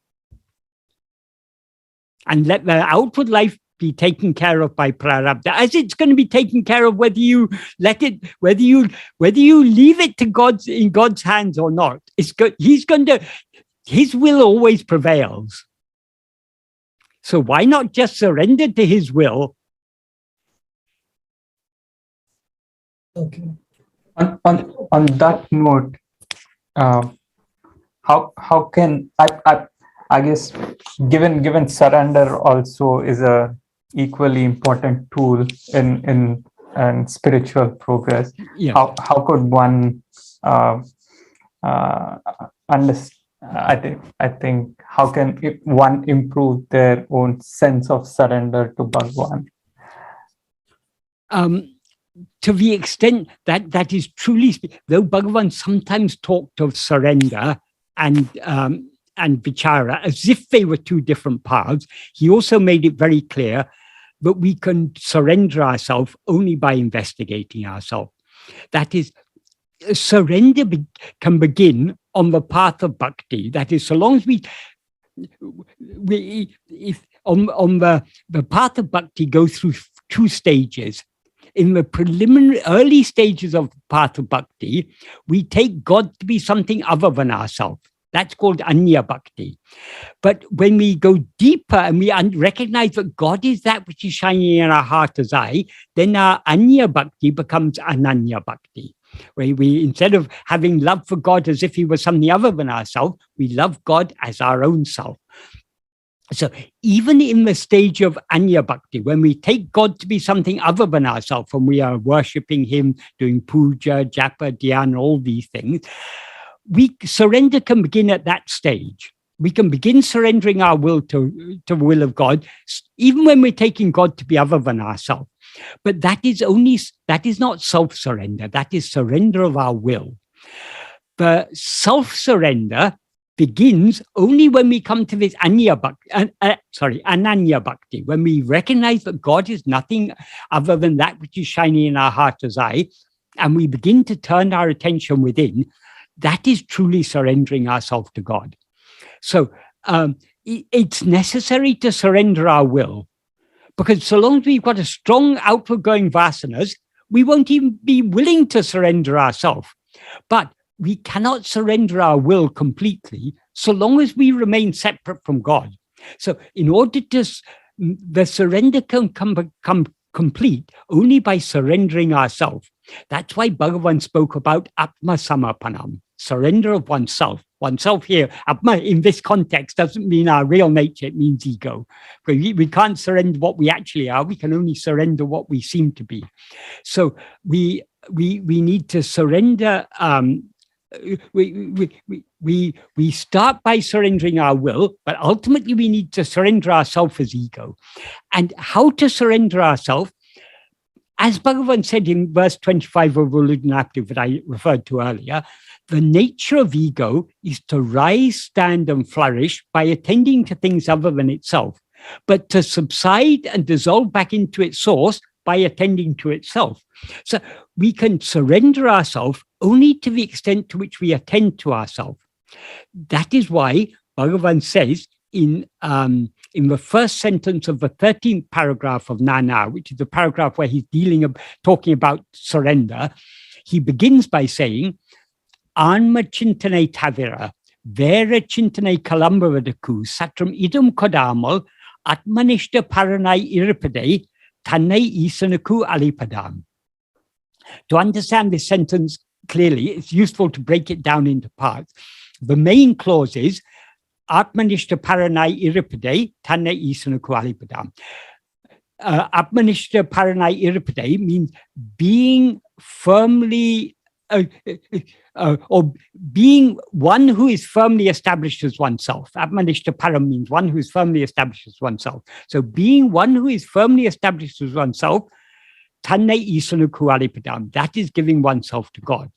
And let the outward life be taken care of by prarabdha, as it's going to be taken care of whether you let it, whether you leave it to in God's hands or not. His will always prevails. So why not just surrender to his will? Okay. On that note, how can I guess given surrender also is a equally important tool in spiritual progress. Yeah. How could one understand? I think how can one improve their own sense of surrender to Bhagavan? to the extent that that is truly, though Bhagavan sometimes talked of surrender and vichara as if they were two different paths, he also made it very clear that we can surrender ourselves only by investigating ourselves. That is, surrender can begin on the path of bhakti. That is, so long as if on the path of bhakti go through two stages. In the preliminary early stages of the path of bhakti, we take God to be something other than ourselves. That's called Anya Bhakti. But when we go deeper and we recognize that God is that which is shining in our heart as I, then our Anya Bhakti becomes Ananya Bhakti. Where we, instead of having love for God as if he was something other than ourselves, we love God as our own self. So even in the stage of Anya Bhakti, when we take God to be something other than ourselves, and we are worshipping him, doing puja, japa, dhyana, all these things, surrender can begin at that stage. We can begin surrendering our will to the will of God, even when we're taking God to be other than ourselves. But that is not self-surrender. That is surrender of our will. The self-surrender begins only when we come to this Ananya Bhakti, when we recognize that God is nothing other than that which is shining in our heart as I, and we begin to turn our attention within. That is truly surrendering ourselves to God. So it's necessary to surrender our will, because so long as we've got a strong outward going vasanas, we won't even be willing to surrender ourselves. But we cannot surrender our will completely so long as we remain separate from God. So in order to, the surrender can become complete only by surrendering ourselves. That's why Bhagavan spoke about Atma-samarpanam, surrender of oneself. Oneself here, Atma in this context doesn't mean our real nature, it means ego. We can't surrender what we actually are, we can only surrender what we seem to be. So we need to surrender. We start by surrendering our will, but ultimately we need to surrender ourselves as ego. And how to surrender ourselves? As Bhagavan said in verse 25 of Uḷḷadu Nāṛpadu that I referred to earlier, the nature of ego is to rise, stand, and flourish by attending to things other than itself, but to subside and dissolve back into its source by attending to itself. So we can surrender ourselves only to the extent to which we attend to ourselves. That is why Bhagavan says in the first sentence of the 13th paragraph of Nāṉ Ār, which is the paragraph where he's talking about surrender, he begins by saying, Anma chintane tavira, vera chintane kalambavadaku, satram idam kodamal, atmanishta paranai iripade, tanne isanaku alipadam. To understand this sentence clearly, it's useful to break it down into parts. The main clause is, Atmanishta paranai iripade, tanne isanaku alipadam. Atmanishta paranai iripade means being firmly or being one who is firmly established as oneself. Atmanishta param means one who is firmly established as oneself. So being one who is firmly established as oneself, tanne isanuku alipadam, that is giving oneself to God.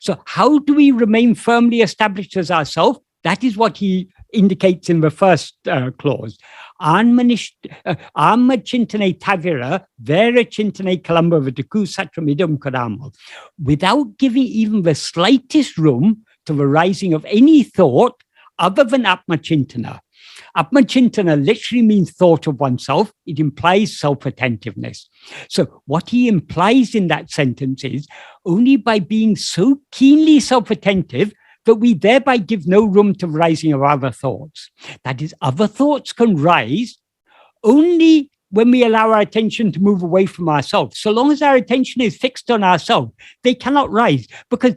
So how do we remain firmly established as ourselves? That is what he indicates in the first clause. Amma chintane tavira, vera chintane kalambavadaku satramidam kadamal. Without giving even the slightest room to the rising of any thought other than Atma chintana. Atma chintana literally means thought of oneself. It implies self-attentiveness. So what he implies in that sentence is only by being so keenly self-attentive that we thereby give no room to rising of other thoughts. That is, other thoughts can rise only when we allow our attention to move away from ourselves. So long as our attention is fixed on ourselves, they cannot rise, because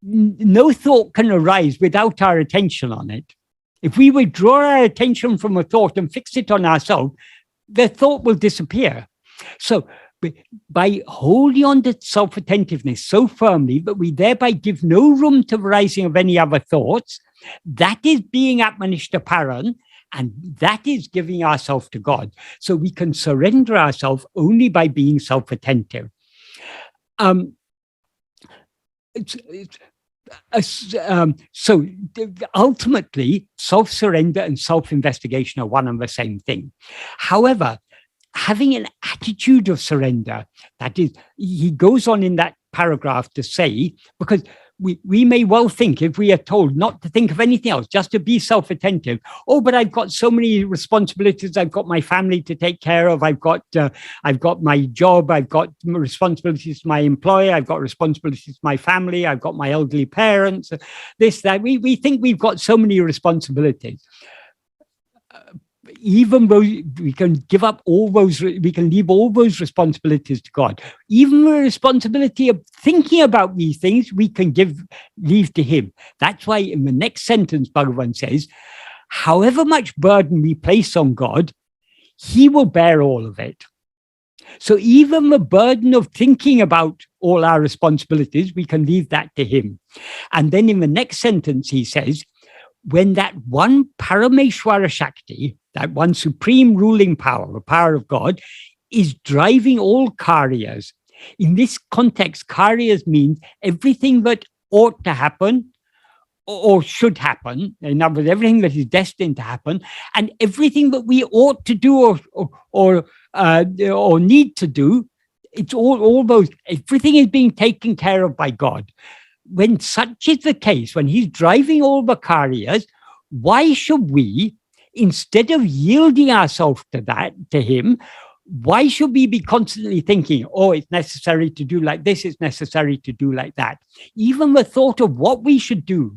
no thought can arise without our attention on it. If we withdraw our attention from a thought and fix it on ourselves, the thought will disappear. So by holding on to self-attentiveness so firmly that we thereby give no room to the rising of any other thoughts, that is being Atmanishta Paran, and that is giving ourselves to God. So we can surrender ourselves only by being self-attentive. So ultimately, self-surrender and self-investigation are one and the same thing. However, having an attitude of surrender, that is, he goes on in that paragraph to say, because we may well think, if we are told not to think of anything else, just to be self-attentive, oh, but I've got so many responsibilities. I've got my family to take care of. I've got my job. I've got responsibilities to my employer. I've got responsibilities to my family. I've got my elderly parents, this, that. We think we've got so many responsibilities. Even though we can give up all those, we can leave all those responsibilities to God. Even the responsibility of thinking about these things, we can leave to him. That's why in the next sentence, Bhagavan says, however much burden we place on God, he will bear all of it. So even the burden of thinking about all our responsibilities, we can leave that to him. And then in the next sentence, he says, when that one Parameshwara Shakti, that one supreme ruling power, the power of God, is driving all karyas. In this context, karyas means everything that ought to happen or should happen, in other words, everything that is destined to happen, and everything that we ought to do or need to do. It's all those, everything is being taken care of by God. When such is the case, when he's driving all the karyas, why should we, instead of yielding ourselves to him, why should we be constantly thinking, oh, it's necessary to do like this, it's necessary to do like that? Even the thought of what we should do,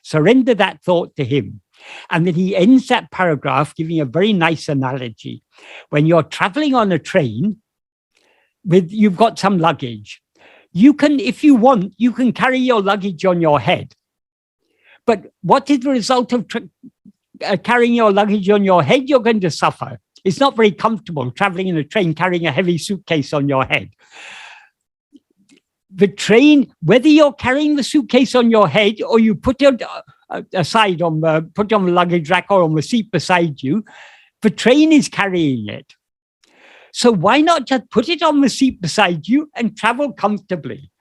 surrender that thought to him. And then he ends that paragraph giving a very nice analogy. When you're traveling on a train, you've got some luggage. You can, if you want, you can carry your luggage on your head. But what is the result of carrying your luggage on your head? You're going to suffer. It's not very comfortable traveling in a train, carrying a heavy suitcase on your head. The train, whether you're carrying the suitcase on your head or you put it aside put it on the luggage rack or on the seat beside you, the train is carrying it. So why not just put it on the seat beside you and travel comfortably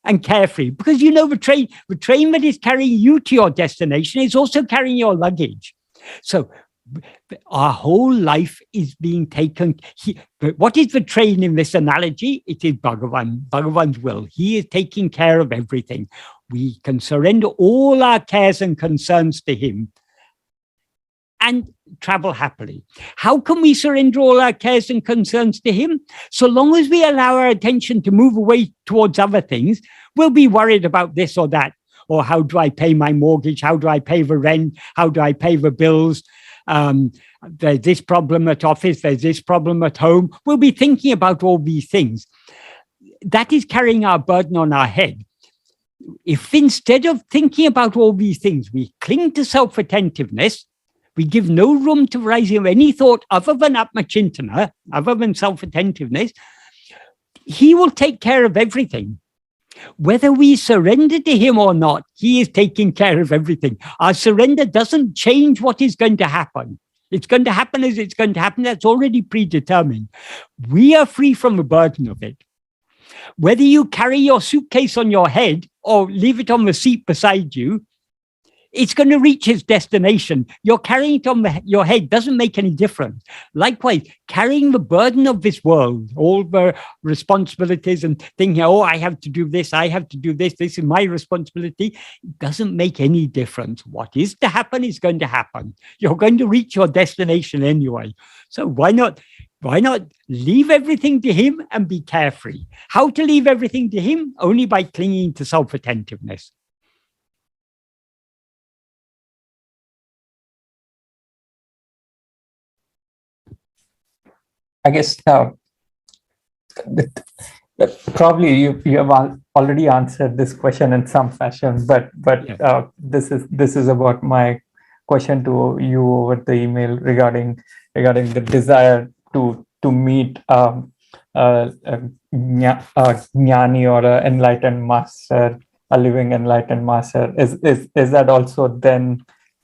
and carefree? Because you know the train that is carrying you to your destination is also carrying your luggage. So our whole life is being taken. What is the train in this analogy? It is Bhagavan, Bhagavan's will. He is taking care of everything. We can surrender all our cares and concerns to him and travel happily. How can we surrender all our cares and concerns to him? So long as we allow our attention to move away towards other things, we'll be worried about this or that. Or how do I pay my mortgage? How do I pay the rent? How do I pay the bills? There's this problem at office. There's this problem at home. We'll be thinking about all these things. That is carrying our burden on our head. If instead of thinking about all these things, we cling to self-attentiveness, we give no room to rising of any thought other than Atma-chintana, other than self-attentiveness, he will take care of everything. Whether we surrender to him or not, he is taking care of everything. Our surrender doesn't change what is going to happen. It's going to happen as it's going to happen. That's already predetermined. We are free from the burden of it. Whether you carry your suitcase on your head or leave it on the seat beside you, it's going to reach its destination. You're carrying it on your head doesn't make any difference. Likewise, carrying the burden of this world, all the responsibilities and thinking, oh, I have to do this, I have to do this, this is my responsibility, doesn't make any difference. What is to happen is going to happen. You're going to reach your destination anyway. So why not leave everything to him and be carefree? How to leave everything to him? Only by clinging to self-attentiveness. I guess probably you have already answered this question in some fashion, but yeah. This is about my question to you over the email regarding the desire to meet jnani or an enlightened master, a living enlightened master. Is that also then?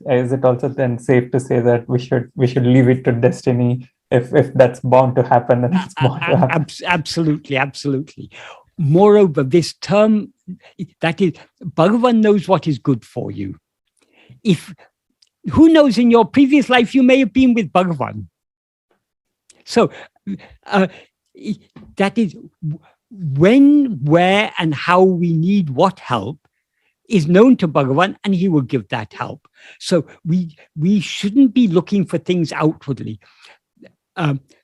Is it also then safe to say that we should leave it to destiny? If that's bound to happen, then it's bound to happen. Absolutely. moreover, this term, that is, Bhagavan knows what is good for you. Who knows, in your previous life, you may have been with Bhagavan. So that is when, where, and how we need what help is known to Bhagavan, and he will give that help. So we shouldn't be looking for things outwardly.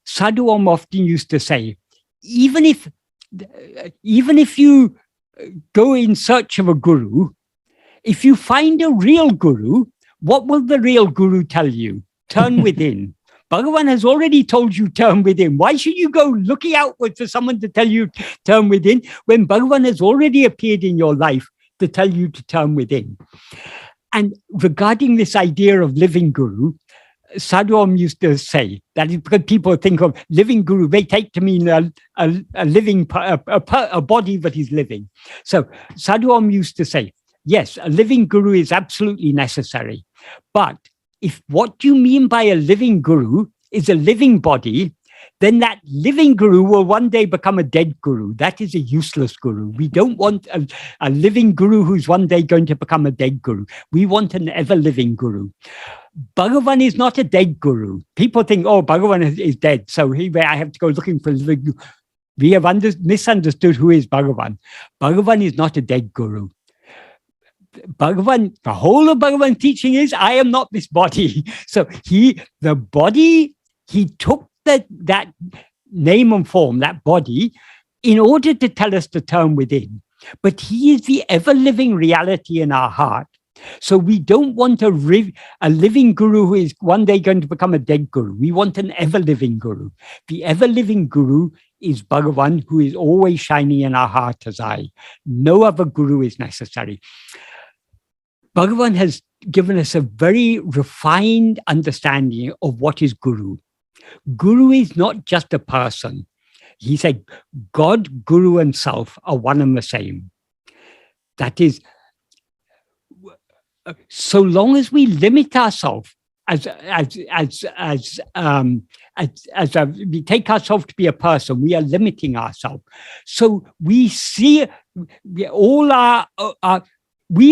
Sadhu Om often used to say, even if you go in search of a guru, if you find a real guru, what will the real guru tell you? Turn within. Bhagavan has already told you turn within. Why should you go looking outward for someone to tell you turn within when Bhagavan has already appeared in your life to tell you to turn within? And regarding this idea of living guru, Sadhu Om used to say that is because people think of living guru, they take to mean a living, a body that is living. So Sadhu Om used to say, yes, a living guru is absolutely necessary. But if what you mean by a living guru is a living body, then that living guru will one day become a dead guru. That is a useless guru. We don't want a living guru who's one day going to become a dead guru. We want an ever-living guru. Bhagavan is not a dead guru. People think, oh, Bhagavan is dead, so I have to go looking for a living guru. We have misunderstood who is Bhagavan. Bhagavan is not a dead guru. Bhagavan, the whole of Bhagavan teaching is, I am not this body. So he took that name and form, that body, in order to tell us to turn within. But he is the ever-living reality in our heart. So we don't want a living guru who is one day going to become a dead guru. We want an ever-living guru. The ever-living guru is Bhagavan, who is always shining in our heart as I. No other guru is necessary. Bhagavan has given us a very refined understanding of what is guru. Guru is not just a person. He said, God, guru, and self are one and the same. That is, so long as we limit ourselves we take ourselves to be a person, we are limiting ourselves. So we see we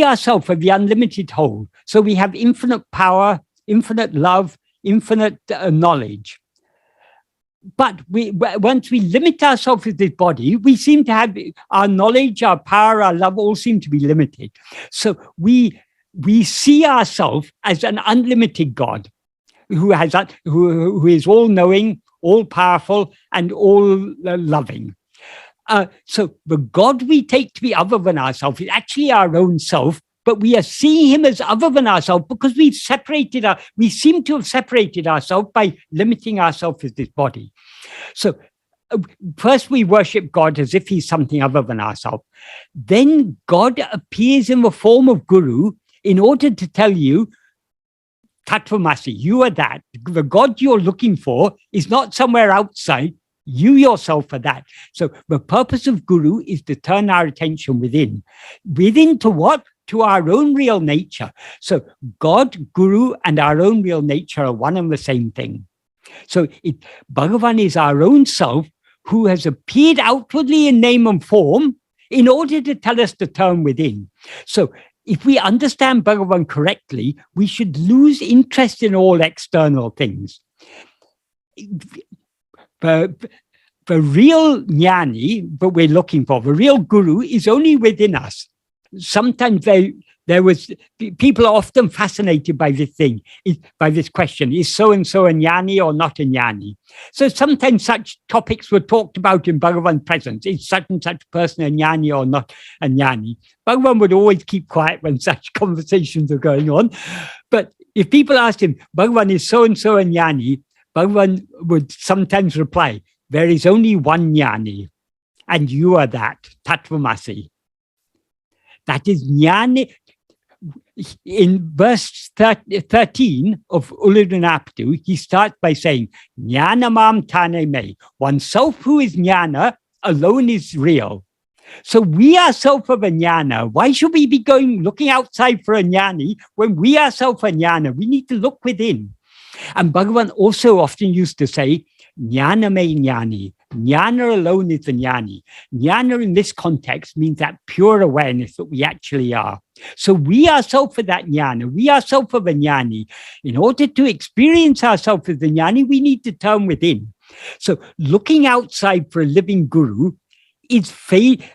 ourselves are the unlimited whole. So we have infinite power, infinite love, infinite knowledge. But once we limit ourselves with this body, we seem to have our knowledge, our power, our love all seem to be limited. So we see ourselves as an unlimited God who is all-knowing, all-powerful, and all-loving. So the God we take to be other than ourselves is actually our own self, but we are seeing him as other than ourselves because we seem to have separated ourselves by limiting ourselves as this body. So first we worship God as if he's something other than ourselves. Then God appears in the form of guru in order to tell you, Tattvamasi, you are that. The God you're looking for is not somewhere outside. You yourself are that. So the purpose of guru is to turn our attention within. Within to what? To our own real nature. So God, guru, and our own real nature are one and the same thing. So Bhagavan is our own self who has appeared outwardly in name and form in order to tell us to turn within. So if we understand Bhagavan correctly, we should lose interest in all external things. The real jnani that we're looking for, the real guru, is only within us. Sometimes people are often fascinated by this thing, by this question, is so-and-so a jnani or not a jnani? So sometimes such topics were talked about in Bhagavan's presence. Is such and such person a jnani or not a jnani? Bhagavan would always keep quiet when such conversations are going on. But if people asked him, Bhagavan is so-and-so a jnani, Bhagavan would sometimes reply, there is only one jnani, and you are that, Tattvamasi. That is jnani. In verse 13 of Uḷḷadu Nāṛpadu, he starts by saying, Jnanamam tane me. Oneself who is jnana alone is real. So we ourselves are a jnana. Why should we be looking outside for a jnani when we ourselves are jnana? We need to look within. And Bhagavan also often used to say, Jnana me jnani. Jnana alone is the jnani. Jnana in this context means that pure awareness that we actually are. So we ourselves are that jnana. We ourselves are the jnani. In order to experience ourselves as the jnani, we need to turn within. So looking outside for a living guru is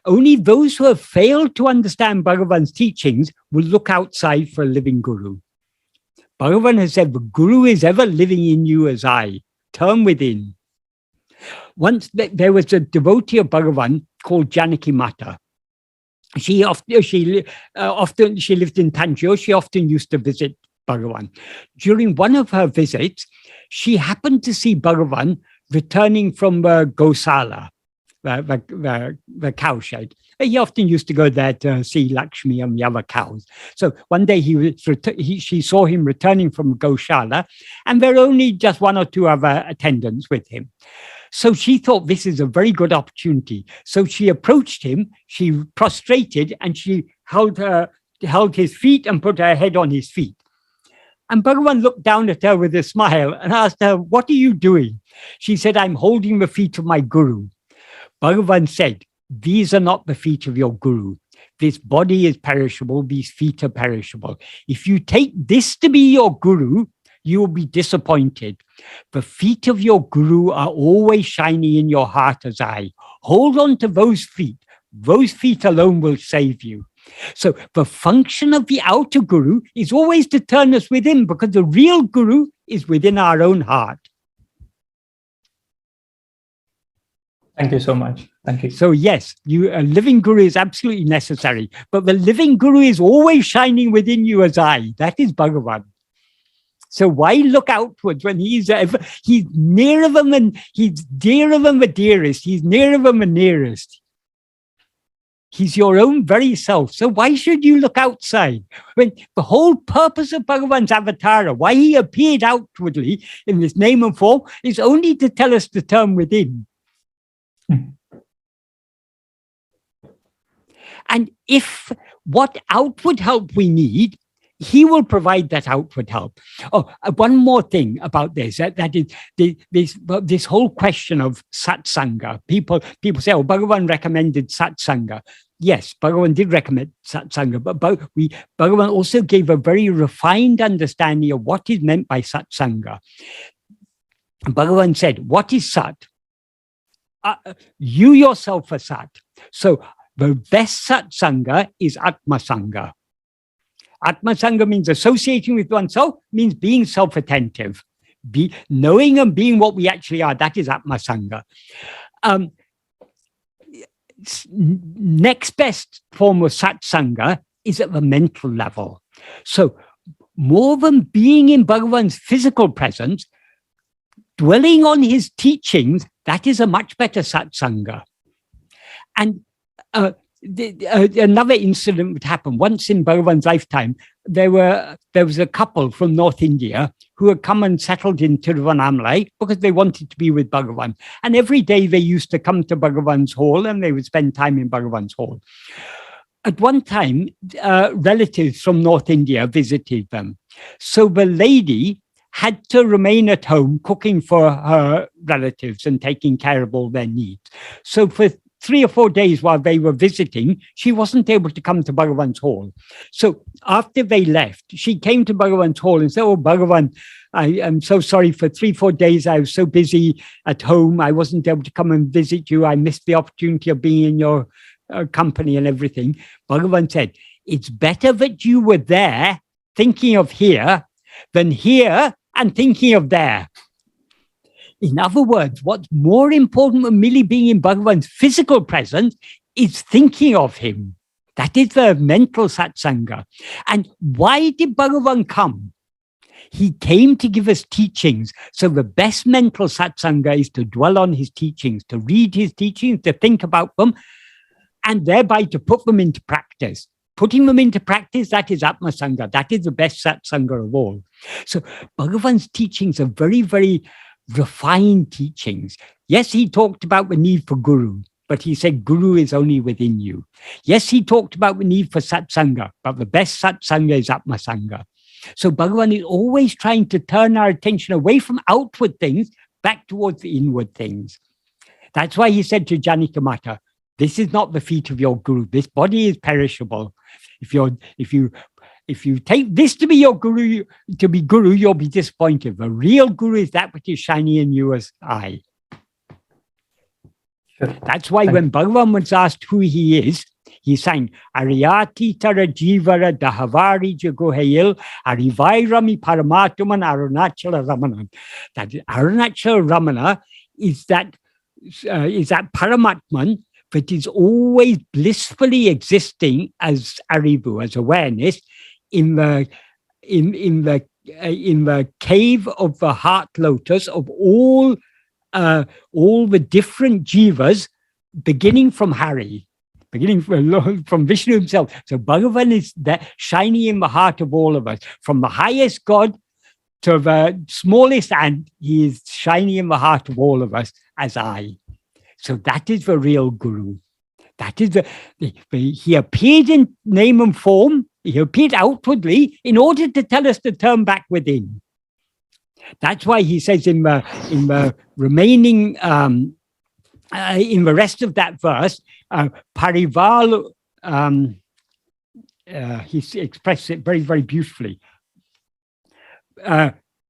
only those who have failed to understand Bhagavan's teachings will look outside for a living guru. Bhagavan has said, the guru is ever living in you as I. Turn within. Once there was a devotee of Bhagavan called Janaki Mata. She lived in Tanjore. She often used to visit Bhagavan. During one of her visits, she happened to see Bhagavan returning from Gosala, the cow shed. He often used to go there to see Lakshmi and the other cows. So one day she saw him returning from Gosala, and there were only just one or two other attendants with him. So she thought this is a very good opportunity. So she approached him, she prostrated, and she held his feet and put her head on his feet. And Bhagavan looked down at her with a smile and asked her, "What are you doing?" She said, "I'm holding the feet of my guru." Bhagavan said, "These are not the feet of your guru. This body is perishable, these feet are perishable. If you take this to be your guru, you will be disappointed. The feet of your guru are always shining in your heart as I. Hold on to those feet. Those feet alone will save you." So the function of the outer guru is always to turn us within, because the real guru is within our own heart. Thank you so much. Thank you. So yes, a living guru is absolutely necessary, but the living guru is always shining within you as I. That is Bhagavan. So why look outwards when he's nearer than he's dearer than the dearest. He's nearer than the nearest. He's your own very self. So why should you look outside? When the whole purpose of Bhagavan's avatar, why he appeared outwardly in this name and form, is only to tell us to turn within. And if what outward help we need, he will provide that outward help. Oh, one more thing about this, that is this whole question of satsanga. People say, "Oh, Bhagavan recommended satsanga." Yes, Bhagavan did recommend satsanga, but Bhagavan also gave a very refined understanding of what is meant by satsanga. Bhagavan said, "What is sat? You yourself are sat." So the best satsanga is Atma-sanga. Atma-sanga means associating with oneself, means being self-attentive. Knowing and being what we actually are, that is Atma-sanga. Next best form of satsanga is at the mental level. So more than being in Bhagavan's physical presence, dwelling on his teachings, that is a much better satsanga. And another incident would happen. Once in Bhagavan's lifetime, there was a couple from North India who had come and settled in Tiruvannamalai because they wanted to be with Bhagavan. And every day they used to come to Bhagavan's hall and they would spend time in Bhagavan's hall. At one time, relatives from North India visited them. So the lady had to remain at home cooking for her relatives and taking care of all their needs. So for 3 or 4 days while they were visiting, she wasn't able to come to Bhagavan's hall. So after they left, she came to Bhagavan's hall and said, "Oh, Bhagavan, I am so sorry. For 3-4 days, I was so busy at home. I wasn't able to come and visit you. I missed the opportunity of being in your company and everything." Bhagavan said, "It's better that you were there thinking of here than here and thinking of there." In other words, what's more important than merely being in Bhagavan's physical presence is thinking of him. That is the mental satsanga. And why did Bhagavan come? He came to give us teachings. So the best mental satsanga is to dwell on his teachings, to read his teachings, to think about them, and thereby to put them into practice. Putting them into practice, that is Atma-sanga. That is the best satsanga of all. So Bhagavan's teachings are very, very refined teachings. Yes, he talked about the need for guru, but he said guru is only within you. Yes, he talked about the need for satsanga, but the best satsanga is Atma-sanga. So Bhagavan is always trying to turn our attention away from outward things back towards the inward things. That's why he said to Janikamata, this is not the feet of your guru. This body is perishable. If you take this to be your guru, you'll be disappointed. The real guru is that which is shiny in you as I. Sure. That's why when Bhagavan was asked who he is, he sang, Ariyati tara jivara dahavari jagohayil, Arivairami paramatuman Aruṇācalaramaṇaṉ. That Aruṇācalaramaṇaṉ is that Paramatman that is always blissfully existing as Arivu, as awareness, in the cave of the heart lotus of all the different jivas, beginning from Hari, beginning from Vishnu himself. So Bhagavan is that shining in the heart of all of us, from the highest God to the smallest ant. He is shining in the heart of all of us as I. So that is the real guru. That is he appeared in name and form. He appeared outwardly in order to tell us to turn back within. That's why he says in the remaining in the rest of that verse, Parival. He expressed it very, very beautifully.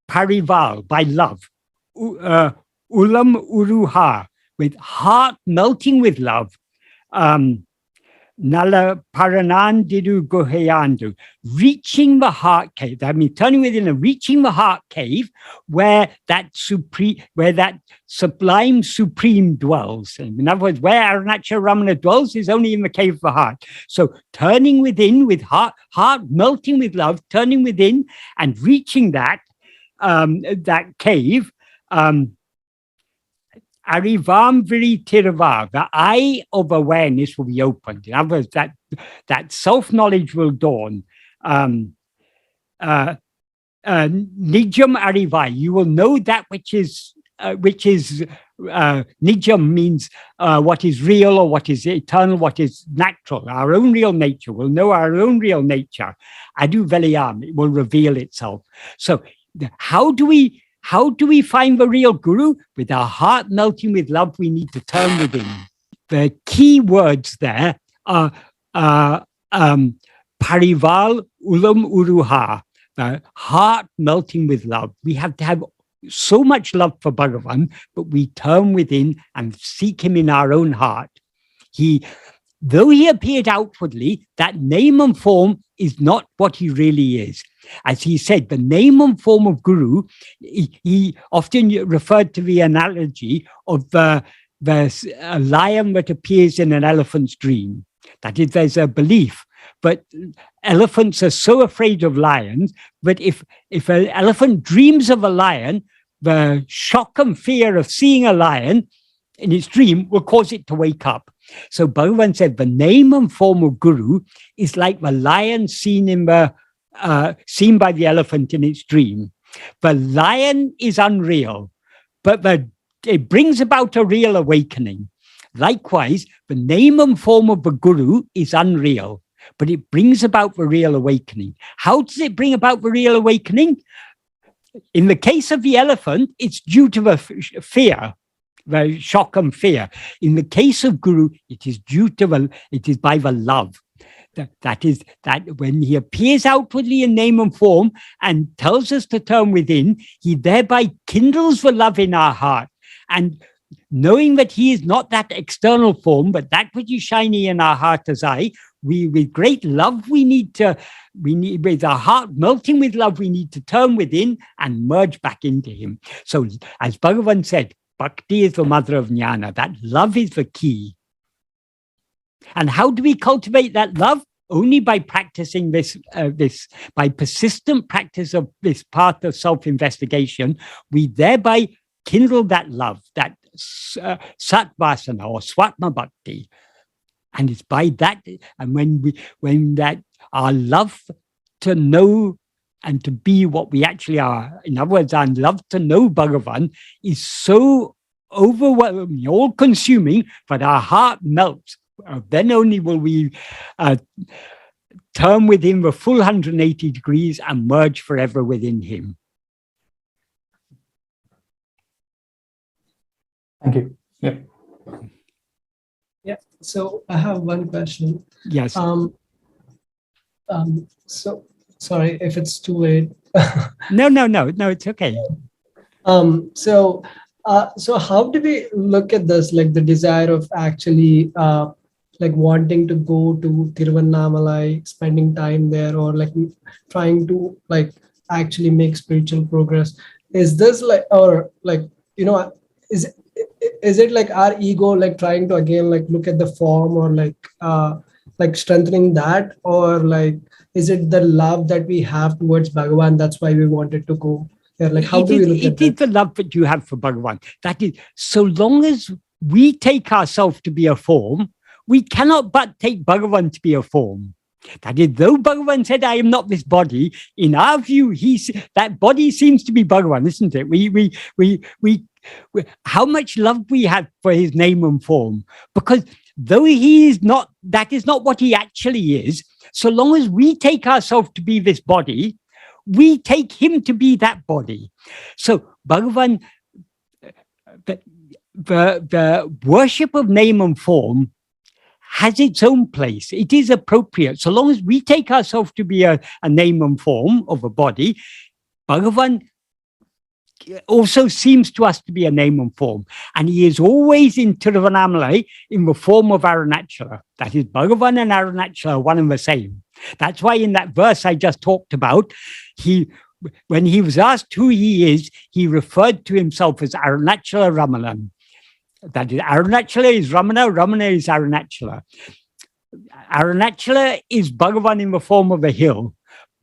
Parival, by love. Ulam uruha, with heart melting with love. Nala paranan didu goheyandu, reaching the heart cave. That means turning within and reaching the heart cave where that sublime supreme dwells. In other words, where Aruṇācalaramaṇaṉ dwells is only in the cave of the heart. So turning within with heart melting with love, turning within and reaching that cave. Arivam viri tirava, the eye of awareness will be opened. In other words, that self-knowledge will dawn. Nijam arivai, you will know that which is nijam means what is real or what is eternal, what is natural, our own real nature. We'll know our own real nature. Adu veliyam, it will reveal itself. So how do we find the real guru? With our heart melting with love, we need to turn within. The key words there are parival ulam uruha, the heart melting with love. We have to have so much love for Bhagavan, but we turn within and seek him in our own heart. Though he appeared outwardly, that name and form is not what he really is. As he said, the name and form of Guru, he often referred to the analogy of the lion that appears in an elephant's dream. That is, there's a belief, but elephants are so afraid of lions that if an elephant dreams of a lion, the shock and fear of seeing a lion in its dream will cause it to wake up. So Bhagavan said the name and form of Guru is like the lion seen by the elephant in its dream. The lion is unreal, but it brings about a real awakening. Likewise, the name and form of the Guru is unreal, but it brings about the real awakening. How does it bring about the real awakening? In the case of the elephant, it's due to the fear, the shock and fear. In the case of Guru, it is by the love. That is when he appears outwardly in name and form and tells us to turn within, he thereby kindles the love in our heart. And knowing that he is not that external form, but that which is shiny in our heart as I, with great love, with our heart melting with love, we need to turn within and merge back into him. So as Bhagavan said, Bhakti is the mother of jnana. That love is the key. And how do we cultivate that love? Only by practicing by persistent practice of this path of self-investigation, we thereby kindle that love, that Satvasana or Swatma Bhakti. And it's by that, and when our love to know and to be what we actually are, in other words, our love to know Bhagavan is so overwhelming, all-consuming, that our heart melts. Then only will we turn within the full 180 degrees and merge forever within him. Thank you. Yeah. Yeah. So I have one question. Yes. So sorry if it's too late. No, it's okay. So how do we look at this, like the desire of actually like wanting to go to Tiruvannamalai, spending time there, or like trying to like actually make spiritual progress? Is this like, or like, you know, is it like our ego like trying to again like look at the form, or like strengthening that, or like is it the love that we have towards Bhagavan, that's why we wanted to go there? Like how do we look at it? It is the love that you have for Bhagavan. That is, so long as we take ourselves to be a form, we cannot but take Bhagavan to be a form. That is, though Bhagavan said, I am not this body, in our view, that body seems to be Bhagavan, isn't it? We how much love we have for his name and form, because though he is not, that is not what he actually is. So long as we take ourselves to be this body, we take him to be that body. So Bhagavan, the worship of name and form has its own place. It is appropriate. So long as we take ourselves to be a name and form of a body, Bhagavan also seems to us to be a name and form. And he is always in Tiruvannamalai in the form of Aruṇācala. That is, Bhagavan and Aruṇācala are one and the same. That's why in that verse I just talked about, when he was asked who he is, he referred to himself as Aruṇācalaramaṇaṉ. That is, Aruṇācala is Ramana, Ramana is Aruṇācala. Aruṇācala is Bhagavan in the form of a hill.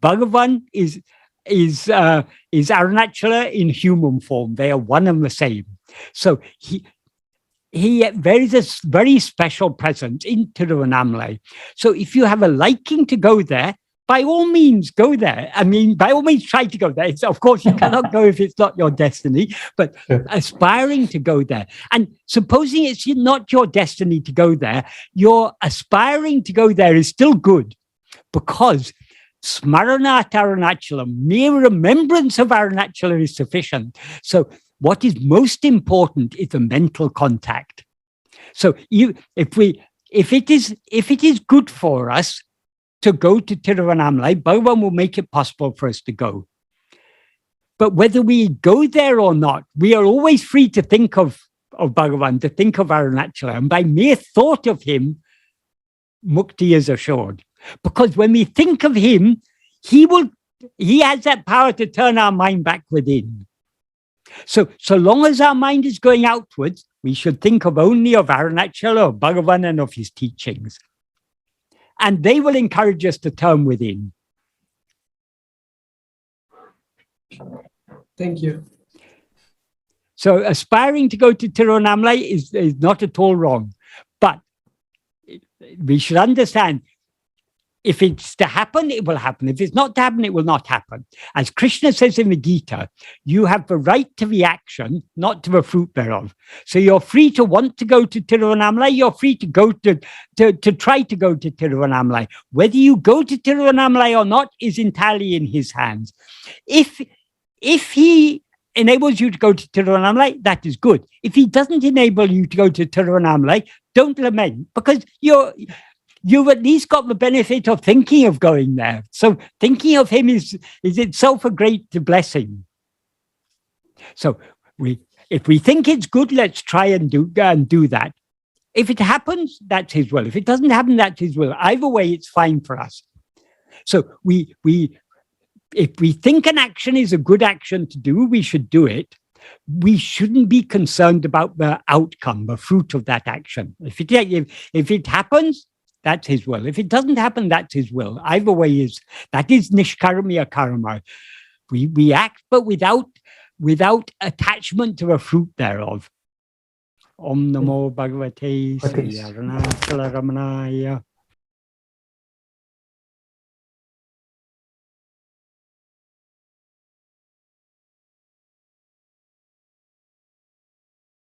Bhagavan is Aruṇācala in human form. They are one and the same. So there is a very special presence in Tiruvannamalai. So if you have a liking to go there, by all means, go there. I mean, by all means, try to go there. Of course, you cannot go if it's not your destiny, but aspiring to go there. And supposing it's not your destiny to go there, your aspiring to go there is still good, because Smaranat Aruṇācala, mere remembrance of Aruṇācala is sufficient. So what is most important is the mental contact. So if it is good for us to go to Tiruvannamalai, Bhagavan will make it possible for us to go. But whether we go there or not, we are always free to think of Bhagavan, to think of Aruṇācala. And by mere thought of him, mukti is assured. Because when we think of him, he has that power to turn our mind back within. So long as our mind is going outwards, we should think only of Aruṇācala, of Bhagavan, and of his teachings. And they will encourage us to turn within. Thank you. So aspiring to go to Tiruvannamalai is not at all wrong. But we should understand, if it's to happen, it will happen. If it's not to happen, it will not happen. As Krishna says in the Gita, you have the right to the action, not to the fruit thereof. So you're free to want to go to Tiruvannamalai, you're free to go to try to go to Tiruvannamalai. Whether you go to Tiruvannamalai or not is entirely in his hands. If he enables you to go to Tiruvannamalai, that is good. If he doesn't enable you to go to Tiruvannamalai, don't lament, because you've at least got the benefit of thinking of going there. So thinking of him is itself a great blessing. So if we think it's good, let's try and do that. If it happens, that's his will. If it doesn't happen, that's his will. Either way, it's fine for us. So if we think an action is a good action to do, we should do it. We shouldn't be concerned about the outcome, the fruit of that action. If it happens, that's his will. If it doesn't happen, that's his will. Either way that is nishkarmiya karma. We act, but without attachment to a fruit thereof. Om Namo Bhagavate Sri Aruṇācalaramaṇaṇ.